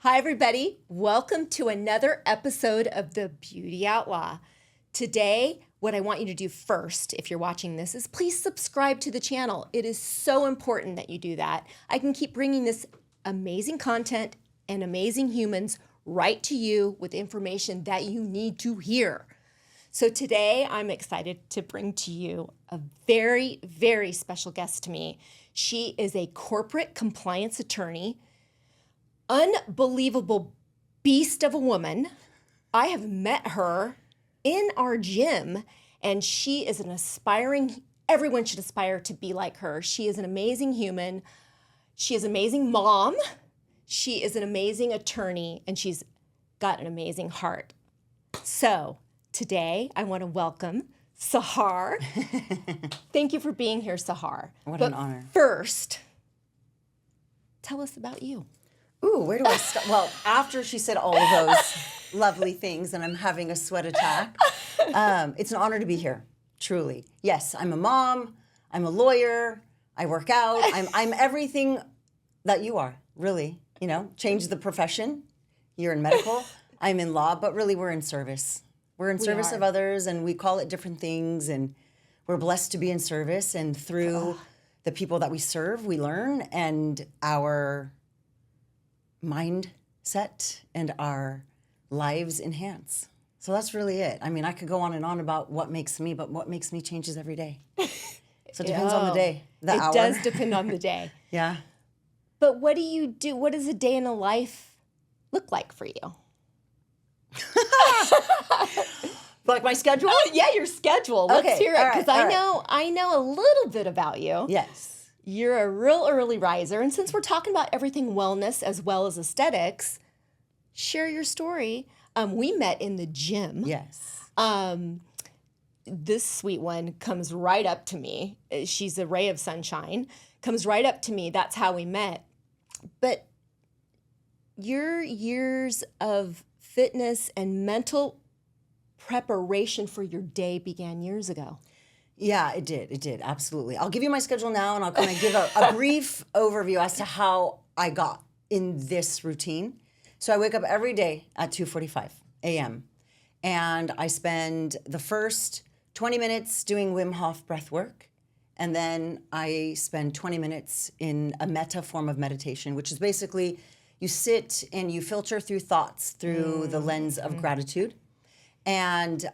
Hi, everybody. Welcome to another episode of the Beauty Outlaw. Today, what I want you to do first, if you're watching this, is please subscribe to the channel. It is so important that you do that. I can keep bringing this amazing content and amazing humans right to you with information that you need to hear. So today, I'm excited to bring to you a very, very special guest to me. She is a corporate compliance attorney, unbelievable beast of a woman. I have met her in our gym, and she is everyone should aspire to be like her. She is an amazing human. She is an amazing mom. She is an amazing attorney, and she's got an amazing heart. So today, I want to welcome Sahar. Thank you for being here, Sahar. What an honor. First, tell us about you. Ooh, where do I start? Well, after she said all of those lovely things and I'm having a sweat attack, it's an honor to be here, truly. Yes, I'm a mom, I'm a lawyer, I work out, I'm everything that you are, really. You know, change the profession. You're in medical, I'm in law, but really we're in service. We're in service of others, and we call it different things, and we're blessed to be in service, and through the people that we serve, we learn, and our mindset and our lives enhance. So that's really it. I mean, I could go on and on about what makes me, but what makes me changes every day. So it depends on the day, the hour. It does depend on the day. Yeah. But what do you do? What does a day in a life look like for you? Like my schedule? Yeah, your schedule. Let's Okay, hear it, all right, because all I know a little bit about you. Yes. You're a real early riser, and since we're talking about everything wellness as well as aesthetics, share your story. We met in the gym. Yes. This sweet one comes right up to me. She's a ray of sunshine. Comes right up to me. That's how we met. But your years of fitness and mental preparation for your day began years ago. Yeah, it did. It did. Absolutely. I'll give you my schedule now, and I'll kind of give a brief overview as to how I got in this routine. So I wake up every day at 2:45 a.m. and I spend the first 20 minutes doing Wim Hof breath work. And then I spend 20 minutes in a metta form of meditation, which is basically you sit and you filter through thoughts through the lens of gratitude. And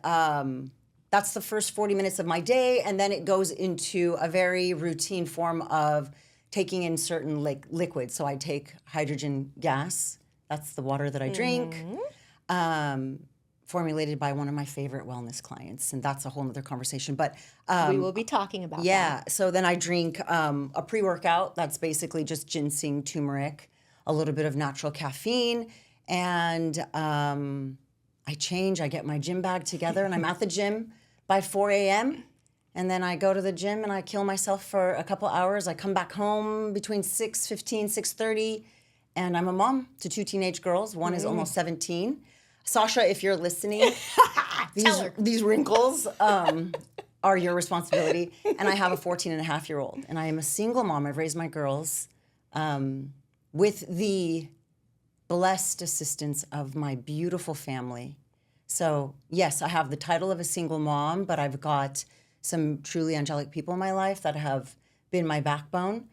that's the first 40 minutes of my day. And then it goes into a very routine form of taking in certain liquids. So I take hydrogen gas. That's the water that I drink. Formulated by one of my favorite wellness clients. And that's a whole other conversation. But we will be talking about that. Yeah. So then I drink a pre-workout. That's basically just ginseng, turmeric, a little bit of natural caffeine. And I change, I get my gym bag together, and I'm at the gym by 4 a.m. And then I go to the gym and I kill myself for a couple hours. I come back home between 6:15, 6:30, and I'm a mom to 2 teenage girls. One is almost 17. Sasha, if you're listening, these wrinkles are your responsibility. And I have a 14-and-a-half-year-old. And I am a single mom. I've raised my girls with the blessed assistance of my beautiful family. So yes, I have the title of a single mom, but I've got some truly angelic people in my life that have been my backbone.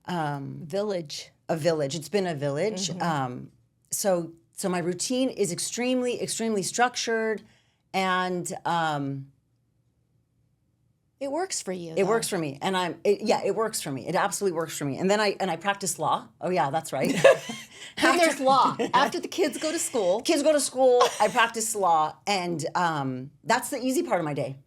Village. A village. It's been a village. So my routine is extremely, extremely structured, and it works for you. It works for me, and it works for me. It absolutely works for me. And then I practice law. Oh yeah, that's right. Then there's law. After the kids go to school. Kids go to school, I practice law, and that's the easy part of my day.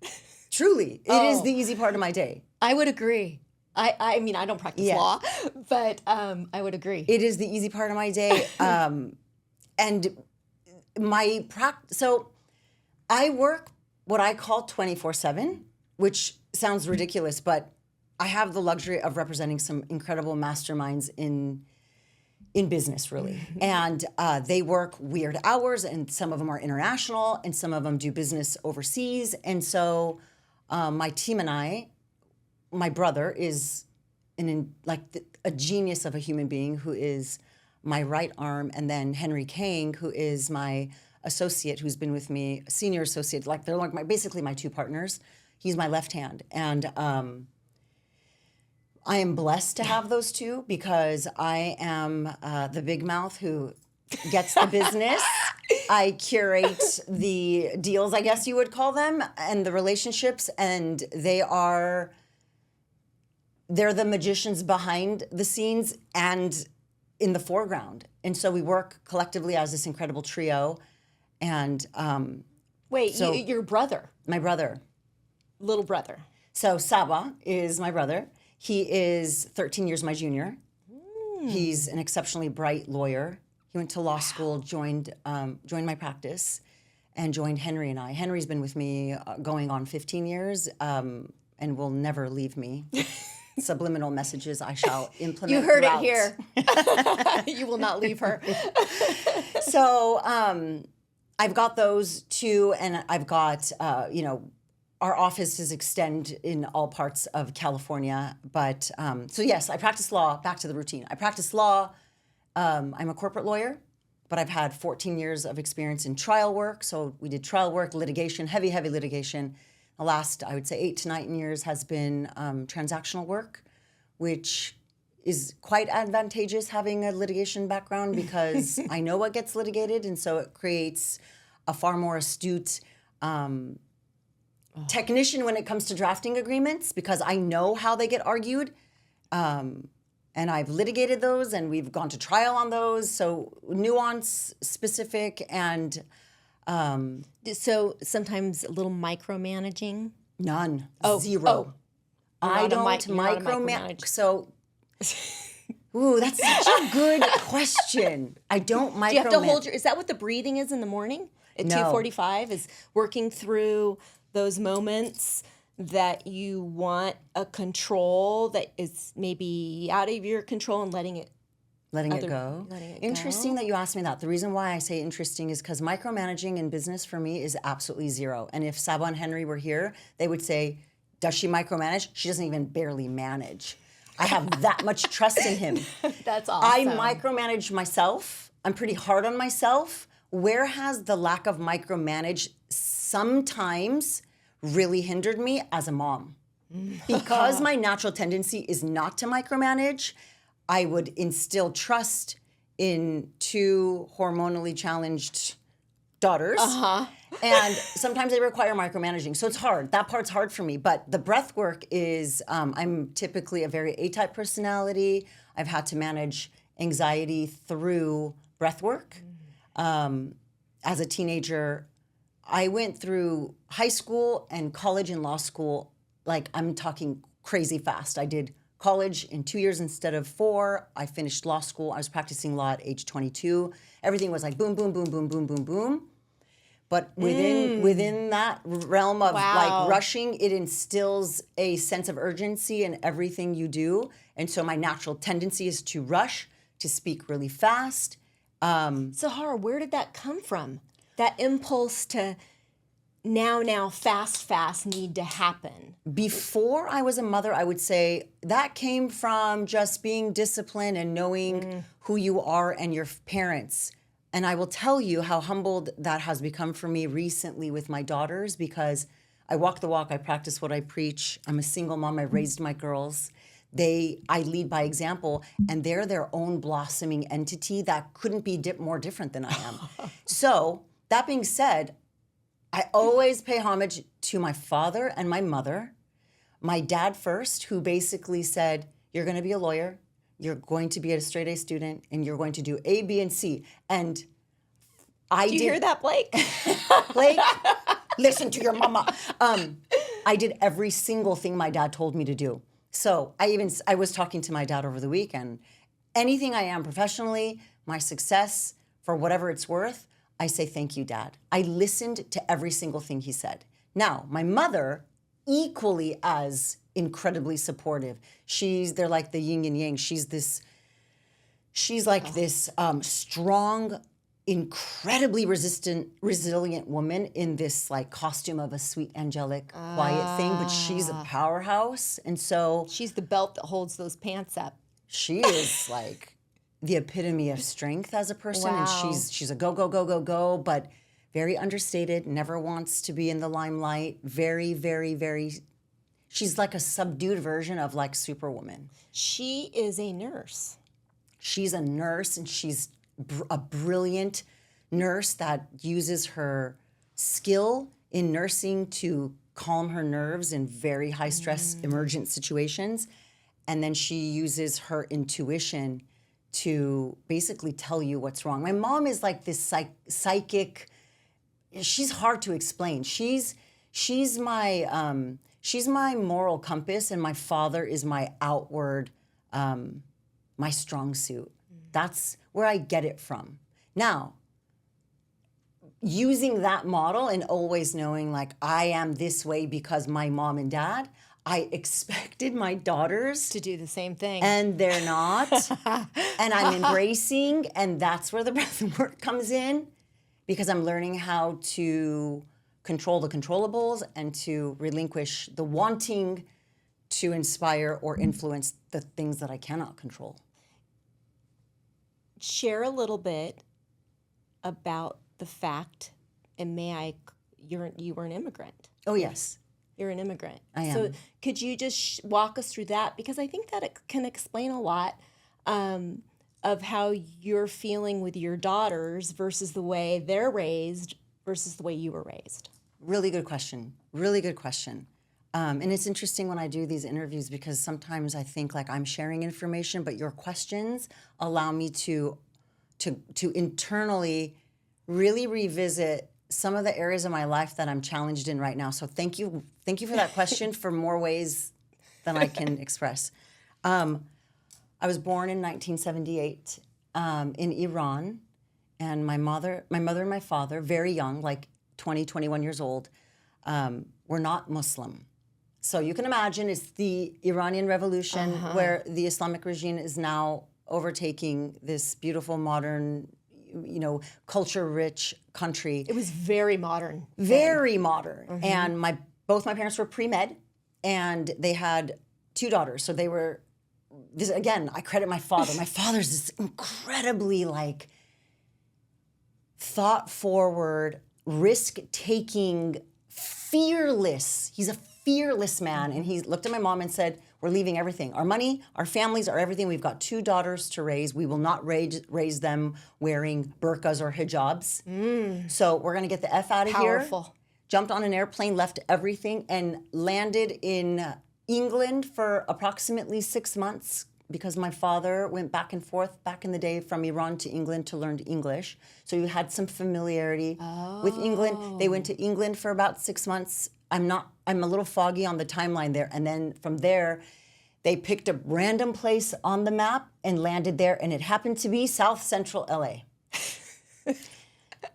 Truly, it is the easy part of my day. I would agree. I mean, I don't practice law, but I would agree. It is the easy part of my day. And my so I work what I call 24/7, which sounds ridiculous, but I have the luxury of representing some incredible masterminds in business, really. And they work weird hours, and some of them are international, and some of them do business overseas. And so my team and I, my brother is a genius of a human being who is my right arm, and then Henry Kang, who is my associate, who's been with me, senior associate, like they're like basically my two partners. He's my left hand. And I am blessed to have those two because I am the big mouth who gets the business. I curate the deals, I guess you would call them, and the relationships, and they're the magicians behind the scenes and in the foreground. And so we work collectively as this incredible trio. And Wait, so your brother, my brother. little brother. So Saba is my brother. He is 13 years my junior. He's an exceptionally bright lawyer. He went to law school, joined my practice, and joined Henry and I. Henry's been with me going on 15 years and will never leave me. Subliminal messages I shall implement. You heard throughout. it here. You will not leave her. So I've got those two, and I've got, our offices extend in all parts of California. But so yes, I practice law. Back to the routine. I practice law. I'm a corporate lawyer, but I've had 14 years of experience in trial work. So we did trial work, litigation, heavy litigation. The last, I would say, 8 to 9 years has been transactional work, which is quite advantageous having a litigation background because I know what gets litigated, and so it creates a far more astute technician when it comes to drafting agreements because I know how they get argued. And I've litigated those, and we've gone to trial on those. So nuance specific and So sometimes a little micromanaging. none, Oh, zero. I don't micromanage. So, ooh, that's such a good question. I don't micromanage. Do you have to hold is that what the breathing is in the morning at No. 2:45? Is working through those moments that you want a control that is maybe out of your control and letting it go. Interesting that you asked me that. The reason why I say interesting is because micromanaging in business for me is absolutely zero. And if Saba and Henry were here, they would say, does she micromanage? She doesn't even barely manage. I have that much trust in him. That's awesome. I micromanage myself. I'm pretty hard on myself. Where has the lack of micromanage sometimes really hindered me as a mom? Because my natural tendency is not to micromanage, I would instill trust in 2 hormonally challenged daughters. And sometimes they require micromanaging. So it's hard. That part's hard for me. But the breath work is, I'm typically a very A-type personality. I've had to manage anxiety through breath work. As a teenager, I went through high school and college and law school, like I'm talking crazy fast. I did college in 2 years instead of 4. I finished law school. I was practicing law at age 22. Everything was like boom, boom, boom, boom, boom, boom, boom. But within that realm of like rushing, it instills a sense of urgency in everything you do. And so my natural tendency is to rush, to speak really fast. Sahar, where did that come from? That impulse to now, fast need to happen. Before I was a mother, I would say that came from just being disciplined and knowing who you are and your parents. And I will tell you how humbled that has become for me recently with my daughters because I walk the walk, I practice what I preach. I'm a single mom, I raised my girls. I lead by example, and they're their own blossoming entity that couldn't be more different than I am. So that being said, I always pay homage to my father and my mother. My dad first, who basically said, you're going to be a lawyer, you're going to be a straight A student, and you're going to do A, B, and C. And I Do you hear that, Blake? Blake, listen to your mama. I did every single thing my dad told me to do. So I was talking to my dad over the weekend. Anything I am professionally, my success, for whatever it's worth, I say, thank you, Dad. I listened to every single thing he said. Now, my mother, equally as incredibly supportive. They're like the yin and yang. She's like this strong, incredibly resilient woman in this like costume of a sweet, angelic, quiet thing, but she's a powerhouse. And so She's the belt that holds those pants up. she is like the epitome of strength as a person. Wow. And she's a go, go, go, go, go, but very understated, never wants to be in the limelight. Very, very, very, she's like a subdued version of like Superwoman. She is a nurse. She's a nurse, and she's a brilliant nurse that uses her skill in nursing to calm her nerves in very high stress emergent situations. And then she uses her intuition to basically tell you what's wrong. My mom is like this psychic. She's hard to explain. She's my moral compass, and my father is my outward, my strong suit. That's where I get it from. Now, using that model and always knowing like I am this way because my mom and dad, I expected my daughters To do the same thing. and they're not. And I'm embracing, and that's where the breath work comes in, because I'm learning how to control the controllables and to relinquish the wanting to inspire or influence the things that I cannot control. Share a little bit about the fact, and you were an immigrant. Oh, yes. You're an immigrant. I am. So could you just walk us through that? Because I think that it can explain a lot of how you're feeling with your daughters versus the way they're raised versus the way you were raised. Really good question. Really good question. And it's interesting when I do these interviews, because sometimes I think like I'm sharing information, but your questions allow me to internally really revisit some of the areas of my life that I'm challenged in right now. So thank you for that question for more ways than I can express. I was born in 1978 in Iran, and my mother and my father, very young, like 20, 21 years old, were not Muslim. So you can imagine it's the Iranian Revolution where the Islamic regime is now overtaking this beautiful, modern, culture-rich country. It was very modern. Very modern. And both my parents were pre-med, and they had 2 daughters. So they were, this again, I credit my father. My father's this incredibly thought-forward, risk-taking, fearless. He's a fearless man. And he looked at my mom and said, we're leaving everything. Our money, our families, our everything. We've got 2 daughters to raise. We will not raise them wearing burqas or hijabs. So we're going to get the F out of here. Powerful. Jumped on an airplane, left everything, and landed in England for approximately 6 months, because my father went back and forth back in the day from Iran to England to learn English. So he had some familiarity with England. They went to England for about 6 months. I'm a little foggy on the timeline there. And then from there, they picked a random place on the map and landed there, and it happened to be South Central LA.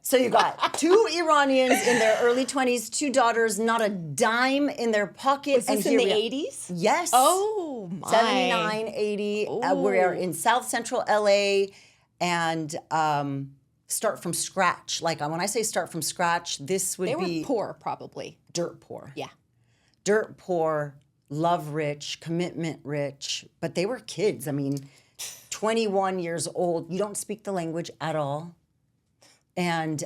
So you got 2 Iranians in their early 20s, 2 daughters, not a dime in their pocket. Was this in the 80s? Yes. Oh, my. 79, 80. We are in South Central LA, and start from scratch. Like when I say start from scratch, this would be... They were poor, probably. Dirt poor. Yeah. Dirt poor, love rich, commitment rich, but they were kids. I mean, 21 years old. You don't speak the language at all. And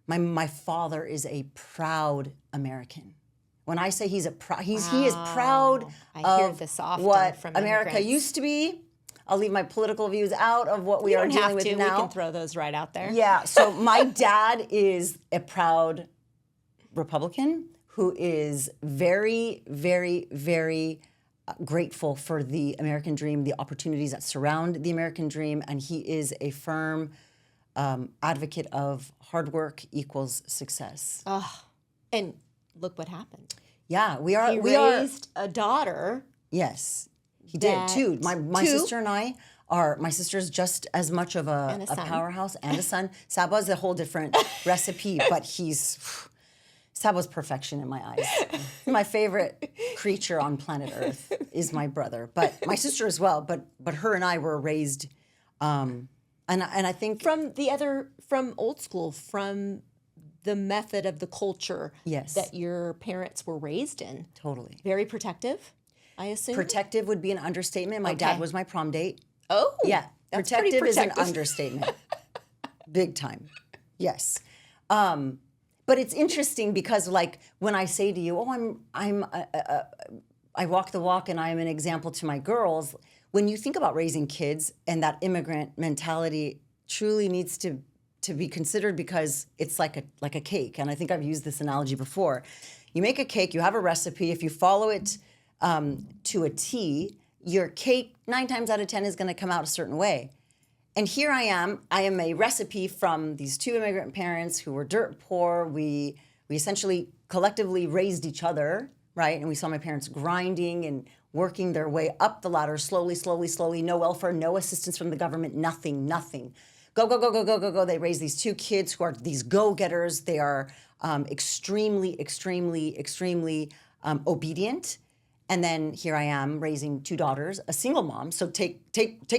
my father is a proud American. When I say he's he is proud I hear of this often what from America immigrants. used to be. I'll leave my political views out of what we You are don't dealing have with to. now. We can throw those right out there. Yeah. So my dad is a proud Republican who is very, very, very grateful for the American dream, the opportunities that surround the American dream, and he is a firm advocate of hard work equals success. And look what happened. Yeah, He we are. raised a daughter. Yes, he did that- too. My 2? sister and I are. My sister's just as much of And a a son. powerhouse and a son. Saba's a whole different recipe, but Saba's perfection in my eyes. My favorite creature on planet Earth is my brother, but my sister as well. But her and I were raised, and I think From old school, from the method of the culture Yes. that your parents were raised in. totally. Very protective, I assume. Protective would be an understatement. My dad Okay. was my prom date. Oh. Yeah. That's pretty Protective is an protective. understatement. Big time. Yes. But it's interesting because, like, when I say to you, "Oh, I walk the walk and I'm an example to my girls," when you think about raising kids and that immigrant mentality truly needs to be considered, because it's like a cake. And I think I've used this analogy before. You make a cake, you have a recipe. If you follow it to a T, your cake 9 times out of 10 is going to come out a certain way. And here I am a recipe from these 2 immigrant parents who were dirt poor. We essentially collectively raised each other, right? And we saw my parents grinding and working their way up the ladder slowly, slowly, slowly. No welfare, no assistance from the government, nothing. Go, go, go, go, go, go, go. They raise these 2 kids who are these go-getters. They are extremely, extremely, extremely obedient. And then here I am raising 2 daughters, a single mom. So take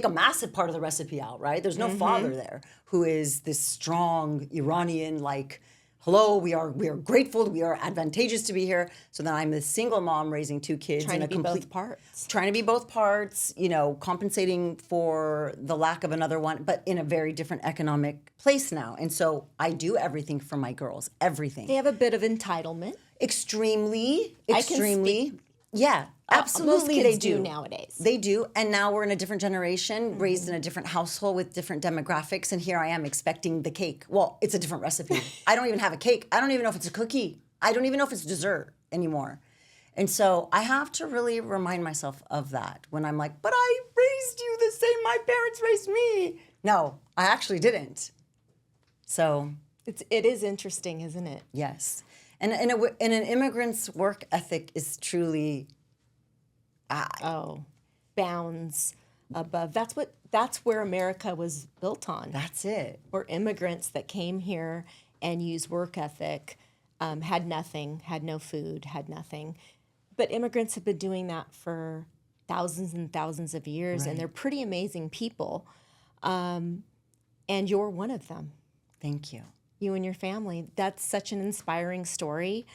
a massive part of the recipe out, right? There's no father there who is this strong Iranian, like, hello, we are grateful, we are advantageous to be here. So then I'm this single mom raising 2 kids. Trying to be both parts. Trying to be both parts, compensating for the lack of another one, but in a very different economic place now. And so I do everything for my girls, everything. They have a bit of entitlement. Extremely. I can speak. Yeah, absolutely. Most kids they do nowadays. They do. And now we're in a different generation, raised in a different household with different demographics. And here I am expecting the cake. Well, it's a different recipe. I don't even have a cake. I don't even know if it's a cookie. I don't even know if it's dessert anymore. And so I have to really remind myself of that when I'm like, but I raised you the same my parents raised me. No, I actually didn't. So It is interesting, isn't it? yes. And an immigrant's work ethic is truly Bounds above. That's where America was built on. that's it. Or immigrants that came here and used work ethic, had nothing, had no food, had nothing. But immigrants have been doing that for thousands and thousands of years, and they're pretty amazing people. And you're one of them. Thank you. You and your family. That's such an inspiring story.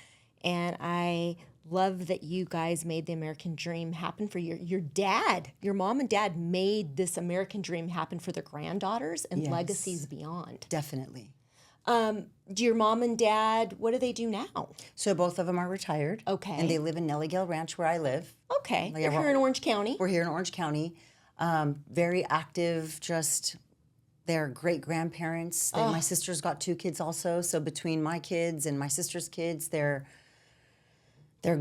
And I love that you guys made the American dream happen for your dad. Your mom and dad made this American dream happen for their granddaughters and Yes. legacies beyond. Definitely. Do your mom and dad, what do they do now? So both of them are retired. Okay. And they live in Nellie Ranch where I live. Okay. Yeah, You're here in Orange County. We're here in Orange County. Very active, just they're great grandparents. My sister's got 2 kids also. So between my kids and my sister's kids, they're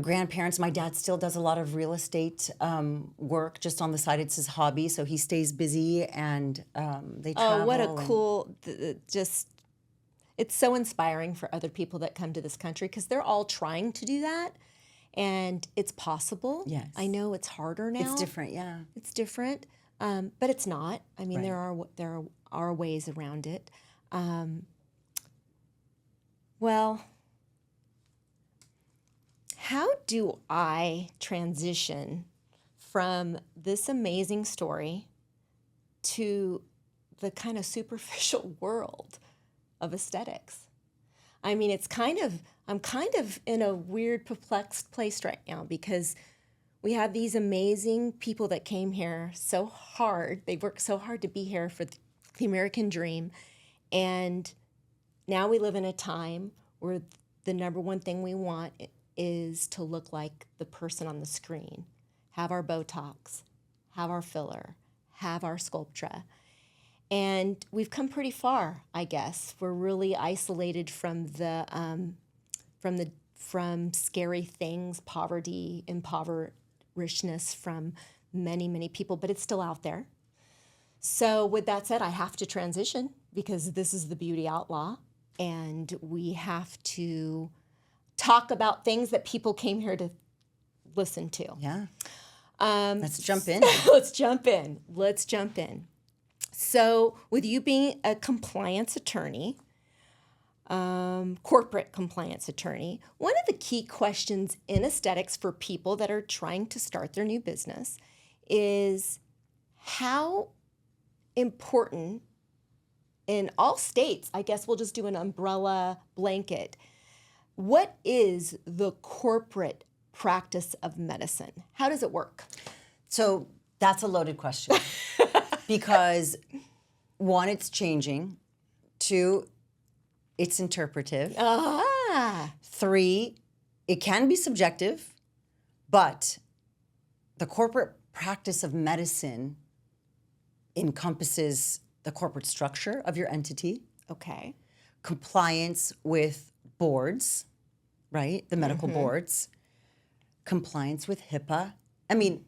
grandparents. My dad still does a lot of real estate work just on the side. It's his hobby. So he stays busy and they travel. Oh, what a cool, it's so inspiring for other people that come to this country because they're all trying to do that. And it's possible. Yes. I know it's harder now. It's different, yeah. It's different, but it's not. I mean, there are ways around it. Well, how do I transition from this amazing story to the kind of superficial world of aesthetics? I mean, I'm kind of in a weird, perplexed place right now because we have these amazing people that came here so hard. They worked so hard to be here for the American dream. And now we live in a time where the number one thing we want is to look like the person on the screen, have our Botox, have our filler, have our Sculptra. And we've come pretty far, I guess. We're really isolated from from scary things, poverty, impoverishedness from many, many people, but it's still out there. So with that said, I have to transition because this is the Beauty Outlaw, and we have to talk about things that people came here to listen to. Yeah. Let's jump in. Let's jump in. So with you being a compliance attorney, corporate compliance attorney, one of the key questions in aesthetics for people that are trying to start their new business is how important in all states, I guess we'll just do an umbrella blanket, what is the corporate practice of medicine? How does it work? So that's a loaded question. because one, it's changing. Two, it's interpretive. Three, it can be subjective, but the corporate practice of medicine encompasses the corporate structure of your entity, Okay. compliance with boards, right? The medical boards, compliance with HIPAA. I mean,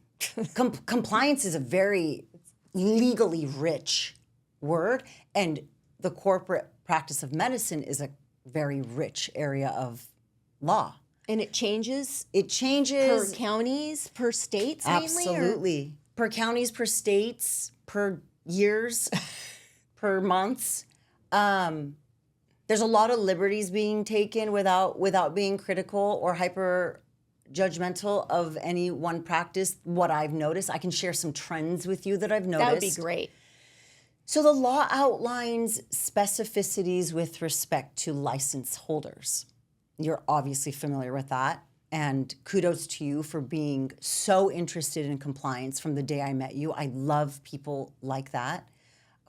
compliance is a very legally rich word, and the corporate practice of medicine is a very rich area of law. And it changes It changes per counties, per states mainly? absolutely per counties, per states, per years, per months. There's a lot of liberties being taken without being critical or hyper judgmental of any one practice. What I've noticed, I can share some trends with you that I've noticed. That would be great. So the law outlines specificities with respect to license holders. You're obviously familiar with that. And kudos to you for being so interested in compliance from the day I met you. I love people like that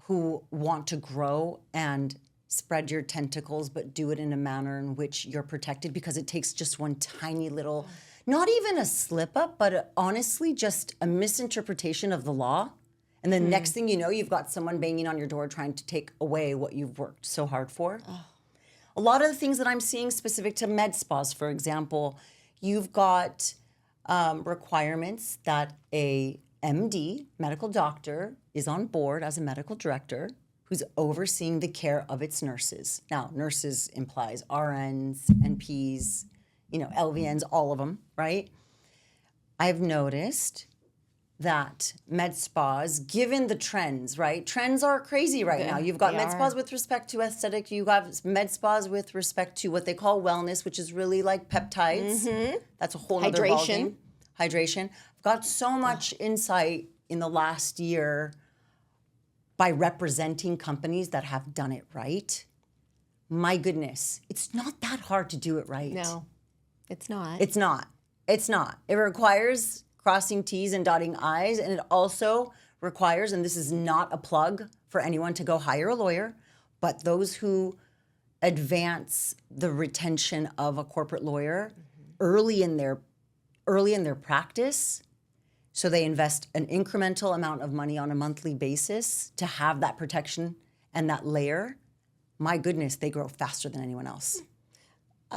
who want to grow and spread your tentacles, but do it in a manner in which you're protected, because it takes just one tiny little, not even a slip up, but honestly just a misinterpretation of the law. And then next thing you know, you've got someone banging on your door trying to take away what you've worked so hard for. A lot of the things that I'm seeing specific to med spas, for example, you've got requirements that a MD, medical doctor, is on board as a medical director who's overseeing the care of its nurses. Now, nurses implies RNs, NPs, LVNs, all of them, right? I've noticed that med spas, given the trends, right? Trends are crazy right now. You've got med spas with respect to aesthetic. You got med spas with respect to what they call wellness, which is really like peptides. That's a whole other ballgame. Hydration. I've got so much insight in the last year by representing companies that have done it right. My goodness, it's not that hard to do it right. No, it's not. It's not. It's not. It requires crossing T's and dotting I's, and it also requires, and this is not a plug for anyone to go hire a lawyer, but those who advance the retention of a corporate lawyer early in their practice, so they invest an incremental amount of money on a monthly basis to have that protection and that layer. My goodness, they grow faster than anyone else.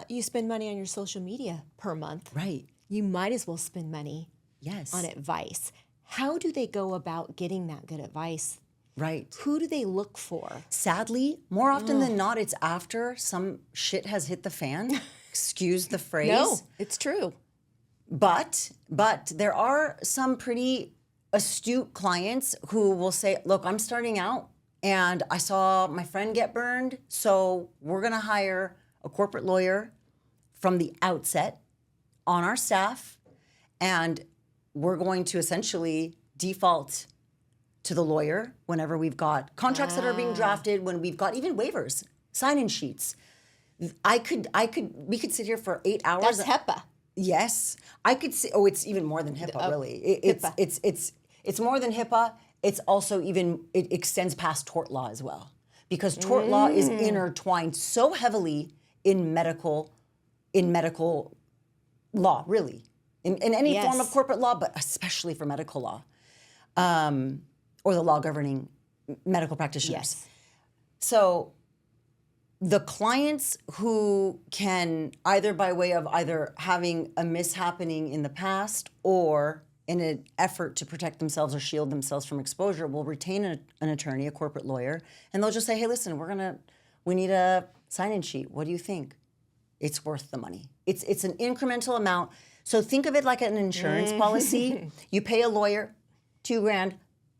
You spend money on your social media per month. Right. You might as well spend money Yes. on advice. How do they go about getting that good advice? Right. Who do they look for? Sadly, more often than not, it's after some shit has hit the fan. Excuse the phrase. No, it's true. But there are some pretty astute clients who will say, look, I'm starting out and I saw my friend get burned, so we're going to hire a corporate lawyer from the outset on our staff, and we're going to essentially default to the lawyer whenever we've got contracts that are being drafted, when we've got even waivers, sign-in sheets. We could sit here for 8 hours. That's HEPA. Yes, I could see. Oh, it's even more than HIPAA, really. It's more than HIPAA. It's also it extends past tort law as well, because tort law is intertwined so heavily in medical law, really, in any form of corporate law, but especially for medical law, or the law governing medical practitioners. Yes. So the clients who can, either by way of either having a mishappening in the past or in an effort to protect themselves or shield themselves from exposure, will retain an attorney, a corporate lawyer, and they'll just say, hey, listen, we need a sign-in sheet. What do you think? It's worth the money. It's an incremental amount. So think of it like an insurance policy. You pay a lawyer $2,000,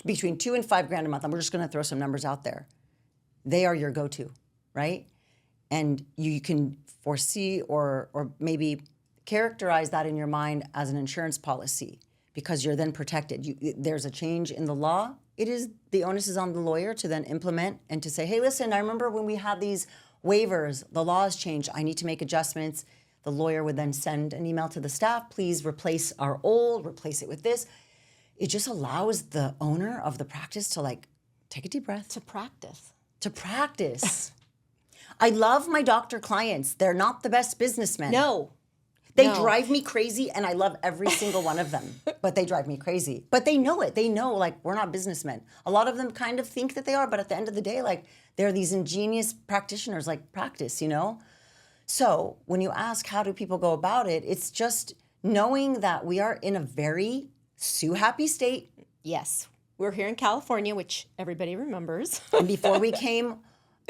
between $2,000 and $5,000 a month. And we're just going to throw some numbers out there. They are your go-to, right? And you can foresee or maybe characterize that in your mind as an insurance policy, because you're then protected. There's a change in the law. The onus is on the lawyer to then implement and to say, hey, listen, I remember when we had these waivers, the law has changed. I need to make adjustments. The lawyer would then send an email to the staff, please replace it with this. it just allows the owner of the practice to like take a deep breath. To practice. To practice. I love my doctor clients. They're not the best businessmen. No. They drive me crazy, and I love every single one of them, but they drive me crazy. But they know it. They know, like, we're not businessmen. A lot of them kind of think that they are, but at the end of the day, like, they're these ingenious practitioners, like, practice, you know? So when you ask how do people go about it, it's just knowing that we are in a very sue-happy state. Yes. We're here in California, which everybody remembers. And before we came,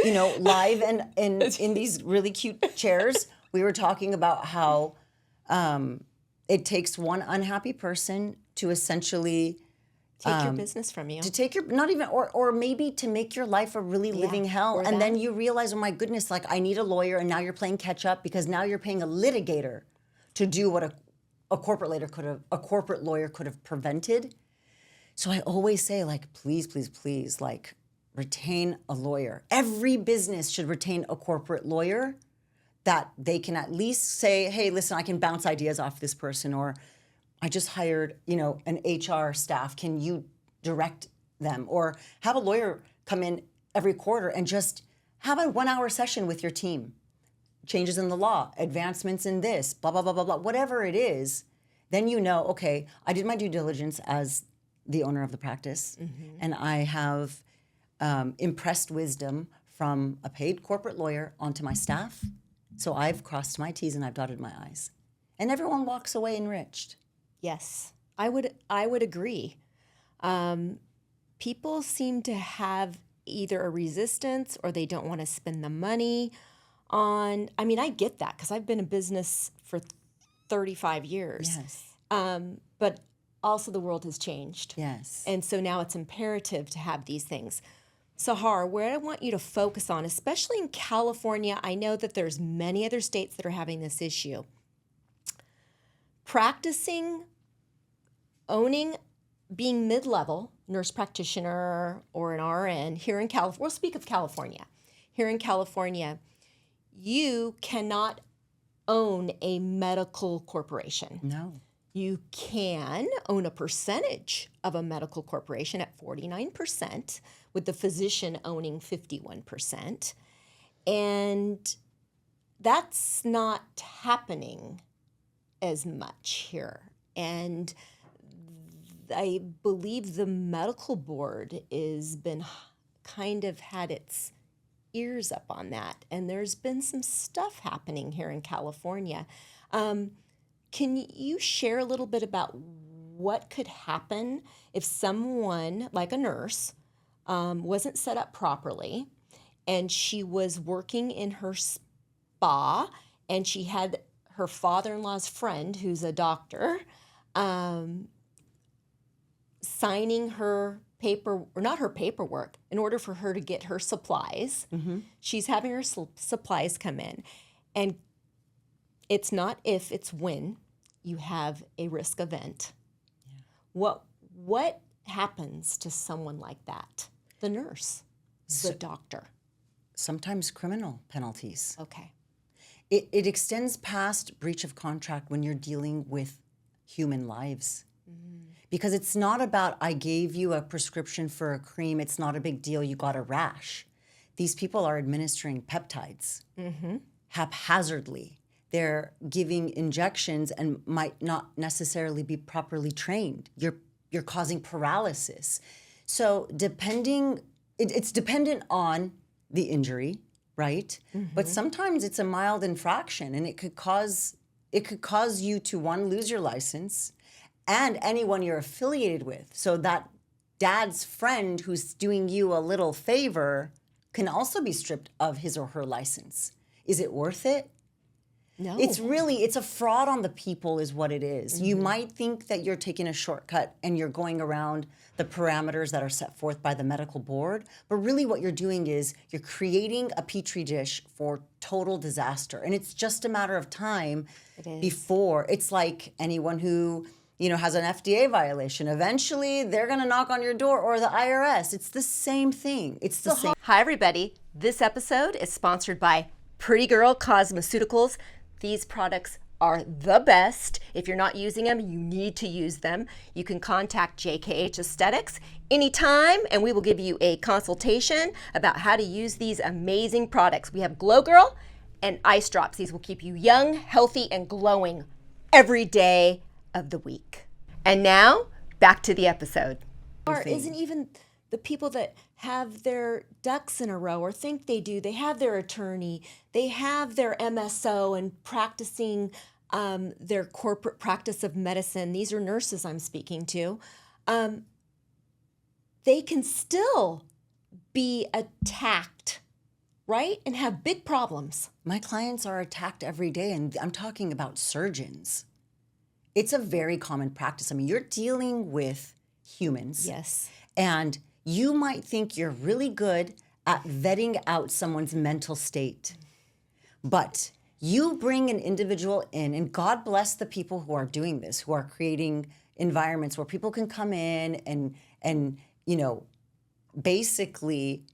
you know, live and in these really cute chairs, we were talking about how it takes one unhappy person to essentially take your business from you. To take your, not even, or maybe to make your life a really living hell. And then you realize, oh my goodness, like I need a lawyer, and now you're playing catch up because now you're paying a litigator to do what a corporate lawyer could have prevented. So I always say, like, please, please, please, like, retain a lawyer. Every business should retain a corporate lawyer that they can at least say, hey, listen, I can bounce ideas off this person, or I just hired, you know, an HR staff. Can you direct them? Or have a lawyer come in every quarter and just have a 1-hour session with your team. Changes in the law, advancements in this, blah, blah, blah, blah, blah, whatever it is. Then you know, okay, I did my due diligence as the owner of the practice, and I have impressed wisdom from a paid corporate lawyer onto my staff. So I've crossed my T's and I've dotted my I's. And everyone walks away enriched. Yes, I would agree. People seem to have either a resistance or they don't want to spend the money on, I mean, I get that because I've been in business for 35 years. Yes. But also the world has changed. Yes. And so now it's imperative to have these things. Sahar, where I want you to focus on, especially in California, I know that there's many other states that are having this issue. Practicing, owning, being mid-level, nurse practitioner or an RN here in California, we'll speak of California. Here in California, you cannot own a medical corporation. No. You can own a percentage of a medical corporation at 49%, with the physician owning 51%. And that's not happening as much here. And I believe the medical board has been kind of had its ears up on that. And there's been some stuff happening here in California. Can you share a little bit about what could happen if someone, like a nurse, wasn't set up properly and she was working in her spa and she had her father-in-law's friend, who's a doctor, signing her paper, or not her paperwork, in order for her to get her supplies. She's having her supplies come in. And it's not if, it's when you have a risk event. Yeah. What happens to someone like that? The nurse, the doctor. Sometimes criminal penalties. Okay. It extends past breach of contract when you're dealing with human lives. Because it's not about, I gave you a prescription for a cream, it's not a big deal, you got a rash. These people are administering peptides haphazardly. They're giving injections and might not necessarily be properly trained. You're causing paralysis. So it's dependent on the injury, right? But sometimes it's a mild infraction, and it could cause you to, one, lose your license, and anyone you're affiliated with. So that dad's friend who's doing you a little favor can also be stripped of his or her license. Is it worth it? No. It's a fraud on the people is what it is. You might think that you're taking a shortcut and you're going around the parameters that are set forth by the medical board, but really what you're doing is you're creating a petri dish for total disaster. And it's just a matter of time before. It's like anyone who, has an FDA violation. Eventually, they're going to knock on your door, or the IRS. It's the same thing. It's the same. Hi, everybody. This episode is sponsored by Pretty Girl Cosmeceuticals. These products are the best. If you're not using them, you need to use them. You can contact JKH Aesthetics anytime, and we will give you a consultation about how to use these amazing products. We have Glow Girl and Ice Drops. These will keep you young, healthy, and glowing every day of the week. And now, back to the episode. Or isn't even the people that have their ducks in a row or think they do, they have their attorney, they have their MSO and practicing their corporate practice of medicine. These are nurses I'm speaking to. They can still be attacked, right? And have big problems. My clients are attacked every day, and I'm talking about surgeons. It's a very common practice. I mean, you're dealing with humans. Yes. And you might think you're really good at vetting out someone's mental state. But you bring an individual in, and God bless the people who are doing this, who are creating environments where people can come in and you know, basically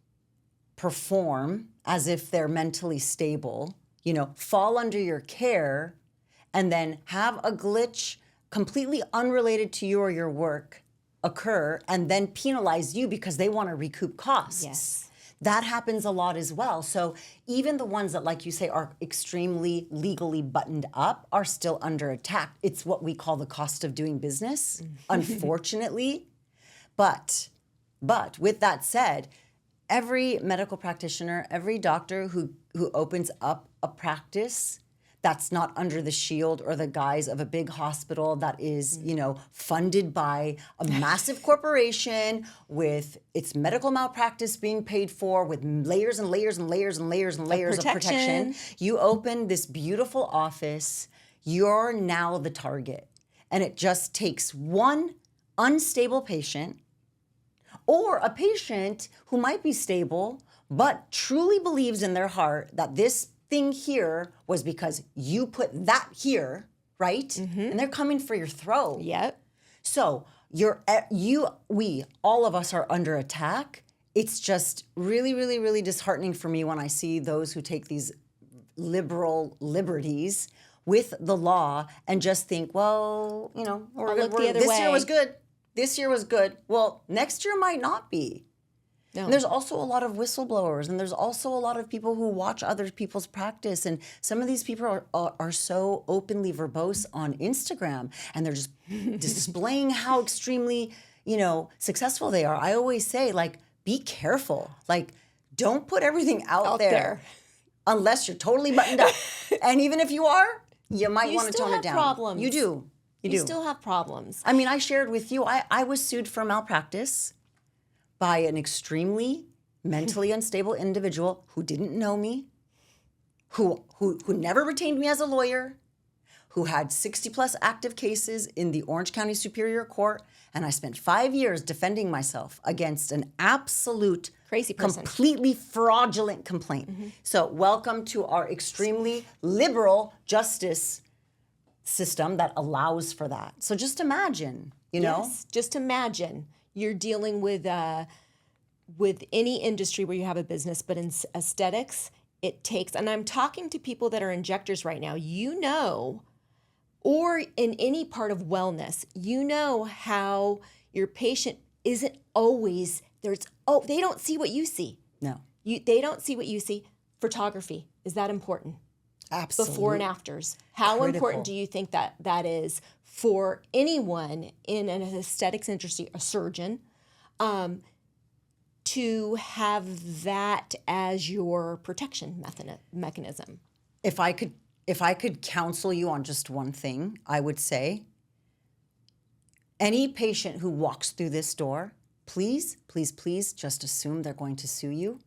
perform as if they're mentally stable, you know, fall under your care, and then have a glitch completely unrelated to you or your work occur and then penalize you because they want to recoup costs. Yes. That happens a lot as well. So even the ones that, like you say, are extremely legally buttoned up are still under attack. It's what we call the cost of doing business, unfortunately. But with that said, every medical practitioner, every doctor who opens up a practice that's not under the shield or the guise of a big hospital that is, you know, funded by a massive corporation with its medical malpractice being paid for with layers and layers and layers and layers and layers of protection. You open this beautiful office, you're now the target. And it just takes one unstable patient or a patient who might be stable but truly believes in their heart that this thing here was because you put that here, right? Mm-hmm. And they're coming for your throat. Yep. So we, all of us are under attack. It's just really, really, really disheartening for me when I see those who take these liberal liberties with the law and just think, well, you know, this year was good. This year was good. Well, next year might not be. No. And there's also a lot of whistleblowers, and there's also a lot of people who watch other people's practice. And some of these people are so openly verbose on Instagram, and they're just displaying how extremely, you know, successful they are. I always say, like, be careful. Like, don't put everything out there unless you're totally buttoned up. And even if you are, you might want to tone it down. Problems. You do. You still have problems. I mean, I shared with you, I was sued for malpractice by an extremely mentally unstable individual who didn't know me, who never retained me as a lawyer, who had 60 plus active cases in the Orange County Superior Court, and I spent 5 years defending myself against an absolute crazy person, completely fraudulent complaint. Mm-hmm. So welcome to our extremely liberal justice system that allows for that. So just imagine, you know? Yes, just imagine. You're dealing with any industry where you have a business, but in aesthetics, it takes, and I'm talking to people that are injectors right now, you know, or in any part of wellness, you know how your patient isn't always, they don't see what you see. No. They don't see what you see. Photography, is that important? Absolutely. Before and afters. How important do you think that is for anyone in an aesthetics industry, a surgeon, to have that as your protection mechanism? If I could counsel you on just one thing, I would say, any patient who walks through this door, please, please, please just assume they're going to sue you.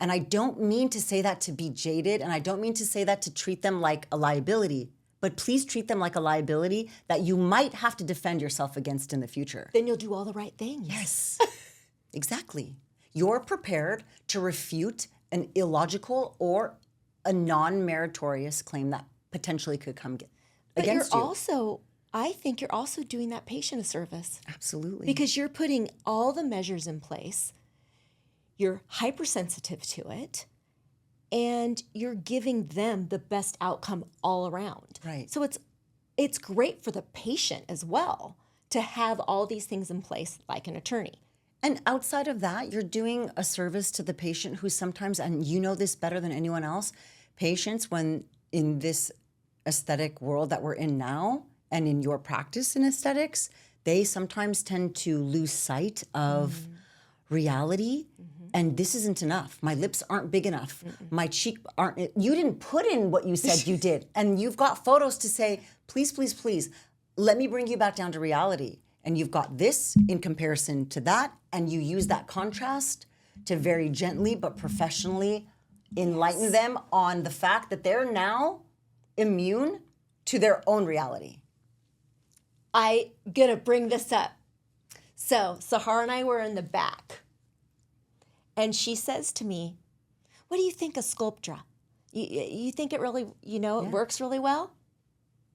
And I don't mean to say that to be jaded, and I don't mean to say that to treat them like a liability, but please treat them like a liability that you might have to defend yourself against in the future. Then you'll do all the right things. Yes, exactly. You're prepared to refute an illogical or a non-meritorious claim that potentially could come against you. I think you're also doing that patient a service. Absolutely. Because you're putting all the measures in place. You're hypersensitive to it, and you're giving them the best outcome all around. Right. So it's it's great for the patient as well to have all these things in place like an attorney. And outside of that, you're doing a service to the patient who sometimes, and you know this better than anyone else, patients, when in this aesthetic world that we're in now and in your practice in aesthetics, they sometimes tend to lose sight of reality. And this isn't enough. My lips aren't big enough. My cheek aren't, you didn't put in what you said you did. And you've got photos to say, please, please, please, let me bring you back down to reality. And you've got this in comparison to that. And you use that contrast to very gently but professionally enlighten them on the fact that they're now immune to their own reality. I gonna bring this up. So Sahar and I were in the back. And she says to me, what do you think of Sculptra? You think it really, it works really well?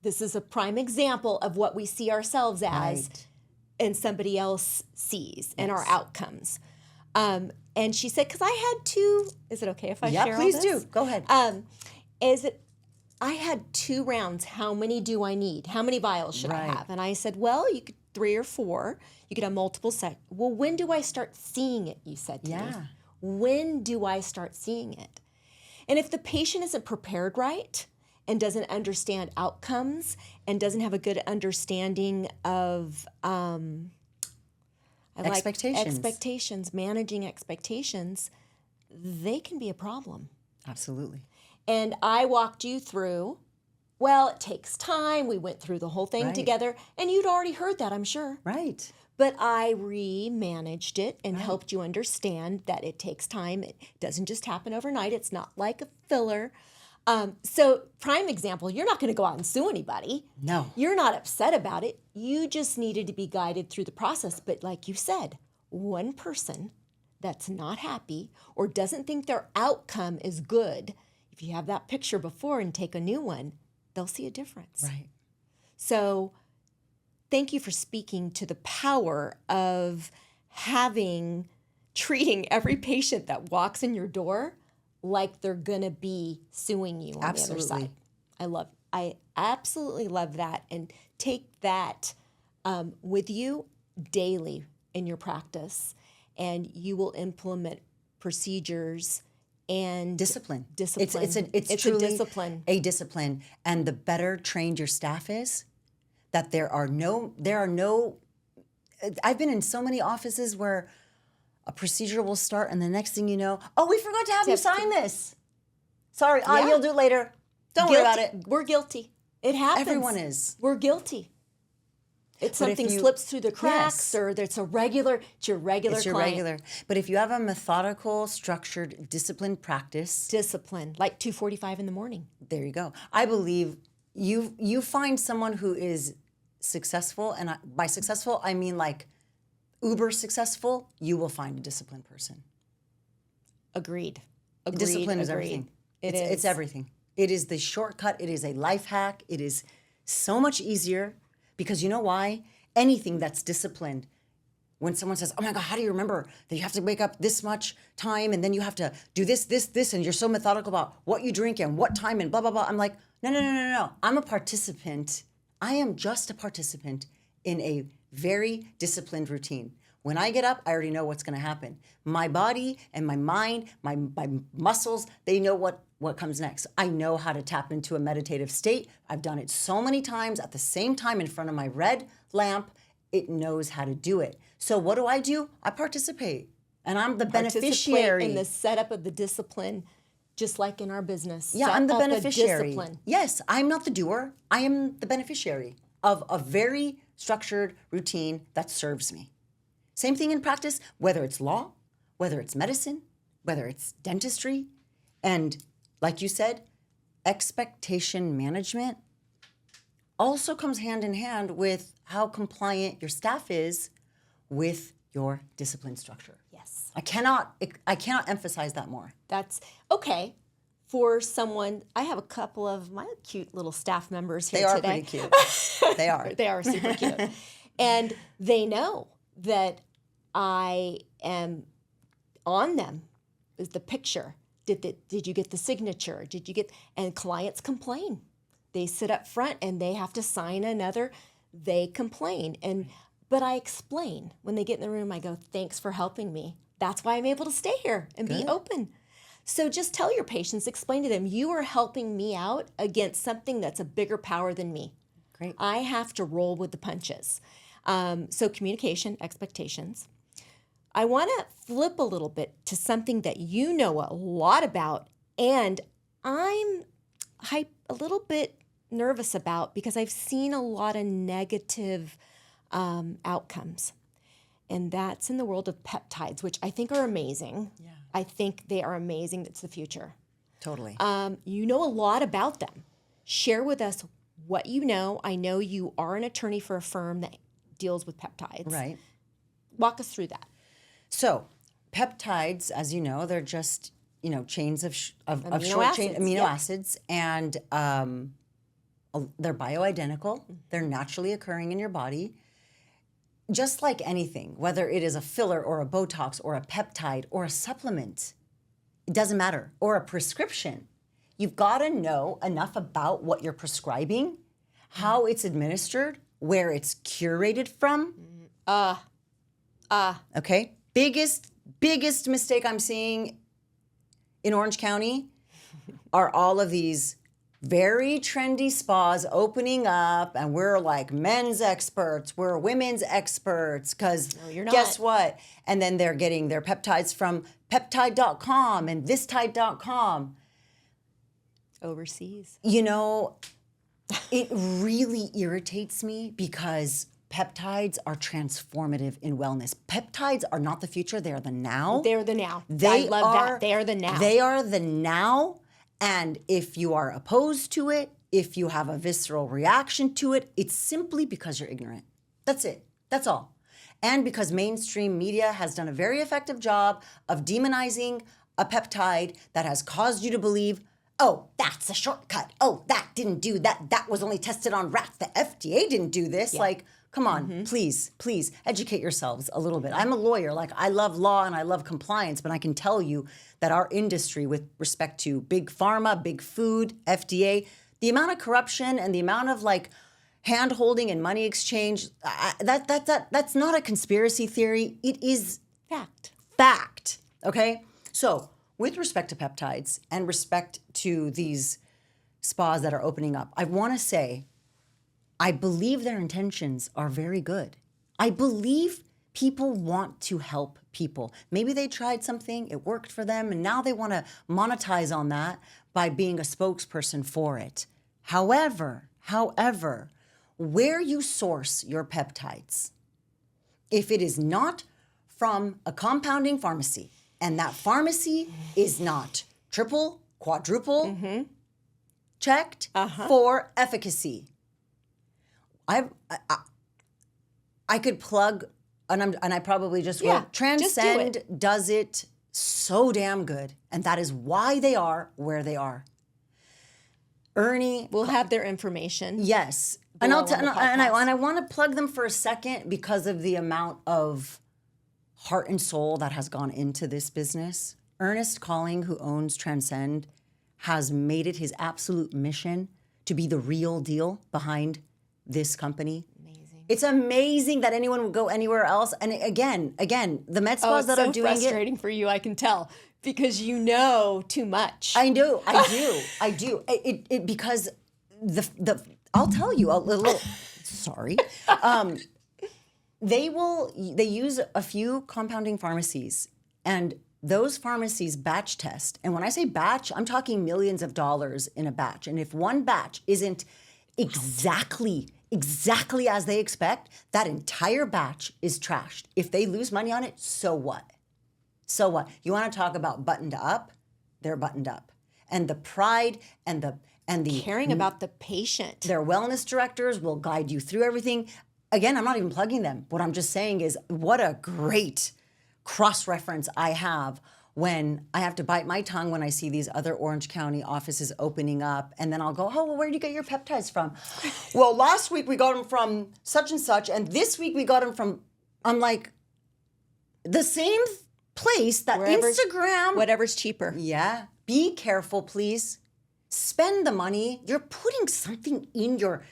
This is a prime example of what we see ourselves as and somebody else sees and our outcomes. And she said, because I had two, is it okay if I share all this? Yeah, please do. Go ahead. I had 2 rounds. How many do I need? How many vials should I have? And I said, well, you could 3 or 4. You could have multiple sets. Well, when do I start seeing it, you said to me. When do I start seeing it? And if the patient isn't prepared right and doesn't understand outcomes and doesn't have a good understanding of expectations, managing expectations, they can be a problem. Absolutely. And I walked you through, well, it takes time. We went through the whole thing together. And you'd already heard that, I'm sure. Right. But I re-managed it and helped you understand that it takes time. It doesn't just happen overnight. It's not like a filler. So prime example, you're not going to go out and sue anybody. No. You're not upset about it. You just needed to be guided through the process. But like you said, one person that's not happy or doesn't think their outcome is good, if you have that picture before and take a new one, they'll see a difference. Right. So thank you for speaking to the power of treating every patient that walks in your door like they're going to be suing you on the other side. I absolutely love that. And take that with you daily in your practice, and you will implement procedures and discipline. It's truly a discipline. A discipline. And the better trained your staff is, that there are no, I've been in so many offices where a procedure will start and the next thing you know, oh, we forgot to have you sign this. Sorry, you'll do it later. Don't worry about it. We're guilty. It happens. Everyone is. We're guilty. It's something slips through the cracks, or it's your regular client. But if you have a methodical, structured, disciplined practice. Like 2:45 in the morning. There you go. I believe you find someone who is successful, and by successful, I mean like uber successful, you will find a disciplined person. Agreed. Discipline is everything. It's everything. It is the shortcut. It is a life hack. It is so much easier. Because you know why? Anything that's disciplined, when someone says, oh my God, how do you remember that you have to wake up this much time and then you have to do this, and you're so methodical about what you drink and what time and blah, blah, blah. I'm like, no. I'm a participant. I am just a participant in a very disciplined routine. When I get up, I already know what's going to happen. My body and my mind, my muscles, they know what comes next. I know how to tap into a meditative state. I've done it so many times at the same time in front of my red lamp. It knows how to do it. So what do? I participate. And I'm the beneficiary. In the setup of the discipline, just like in our business. Yeah, I'm the beneficiary. Yes, I'm not the doer. I am the beneficiary of a very structured routine that serves me. Same thing in practice, whether it's law, whether it's medicine, whether it's dentistry. And like you said, expectation management also comes hand in hand with how compliant your staff is with your discipline structure. Yes. I cannot emphasize that more. That's okay. For someone, I have a couple of my cute little staff members here today. They are pretty cute. They are. They are super cute. And they know that I am on them is the picture. Did you get the signature? And clients complain. they sit up front and they have to sign another, they complain. But I explain when they get in the room, I go, thanks for helping me. That's why I'm able to stay here and be open. So just tell your patients, explain to them, you are helping me out against something that's a bigger power than me. Great. I have to roll with the punches. So communication, expectations. I want to flip a little bit to something that you know a lot about, and I'm a little bit nervous about because I've seen a lot of negative outcomes. And that's in the world of peptides, which I think are amazing. Yeah. I think they are amazing. It's the future. Totally. You know a lot about them. Share with us what you know. I know you are an attorney for a firm that deals with peptides. Right. Walk us through that. So, peptides, as you know, they're just chains of short chain amino acids, and they're bioidentical. They're naturally occurring in your body. Just like anything, whether it is a filler or a Botox or a peptide or a supplement, it doesn't matter, or a prescription. You've got to know enough about what you're prescribing, how it's administered, where it's curated from. Okay? Biggest mistake I'm seeing in Orange County are all of these very trendy spas opening up, and we're like men's experts, we're women's experts, because guess what? And then they're getting their peptides from peptide.com and thistide.com. Overseas. It really irritates me because peptides are transformative in wellness. Peptides are not the future, they are the now. They're the now. I love that. They are the now. They are the now. And if you are opposed to it, if you have a visceral reaction to it, it's simply because you're ignorant. That's it. That's all. And because mainstream media has done a very effective job of demonizing a peptide that has caused you to believe, oh, that's a shortcut. Oh, that didn't do that. That was only tested on rats. The FDA didn't do this. Yeah. Like, come on, please educate yourselves a little bit. I'm a lawyer. Like, I love law and I love compliance, but I can tell you that our industry, with respect to big pharma, big food, FDA, the amount of corruption and the amount of hand holding and money exchange, that's not a conspiracy theory. It is fact. Okay? So, with respect to peptides and respect to these spas that are opening up, I want to say, I believe their intentions are very good. I believe people want to help people. Maybe they tried something, it worked for them, and now they want to monetize on that by being a spokesperson for it. However, where you source your peptides, if it is not from a compounding pharmacy, and that pharmacy is not triple, quadruple checked for efficacy, I could plug, and I probably just will. Transcend does it so damn good, and that is why they are where they are. Ernie, we'll have their information. Yes, and I want to plug them for a second because of the amount of heart and soul that has gone into this business. Ernest Calling, who owns Transcend, has made it his absolute mission to be the real deal behind this company. Amazing. It's amazing that anyone would go anywhere else. And again, the med spas that are doing it. It's so frustrating for you, I can tell, because you know too much. I do. It because I'll tell you a little. Sorry. They use a few compounding pharmacies, and those pharmacies batch test. And when I say batch, I'm talking millions of dollars in a batch. And if one batch isn't exactly as they expect, that entire batch is trashed. If they lose money on it, so what? So what? You want to talk about buttoned up? They're buttoned up. And the pride and the caring about the patient. Their wellness directors will guide you through everything. Again, I'm not even plugging them. What I'm just saying is what a great cross-reference I have when I have to bite my tongue when I see these other Orange County offices opening up, and then I'll go, oh, well, where did you get your peptides from? Well, last week we got them from such and such, and this week we got them from, I'm like, the same place that Instagram. Whatever's cheaper. Yeah. Be careful, please. spend the money. You're putting something in your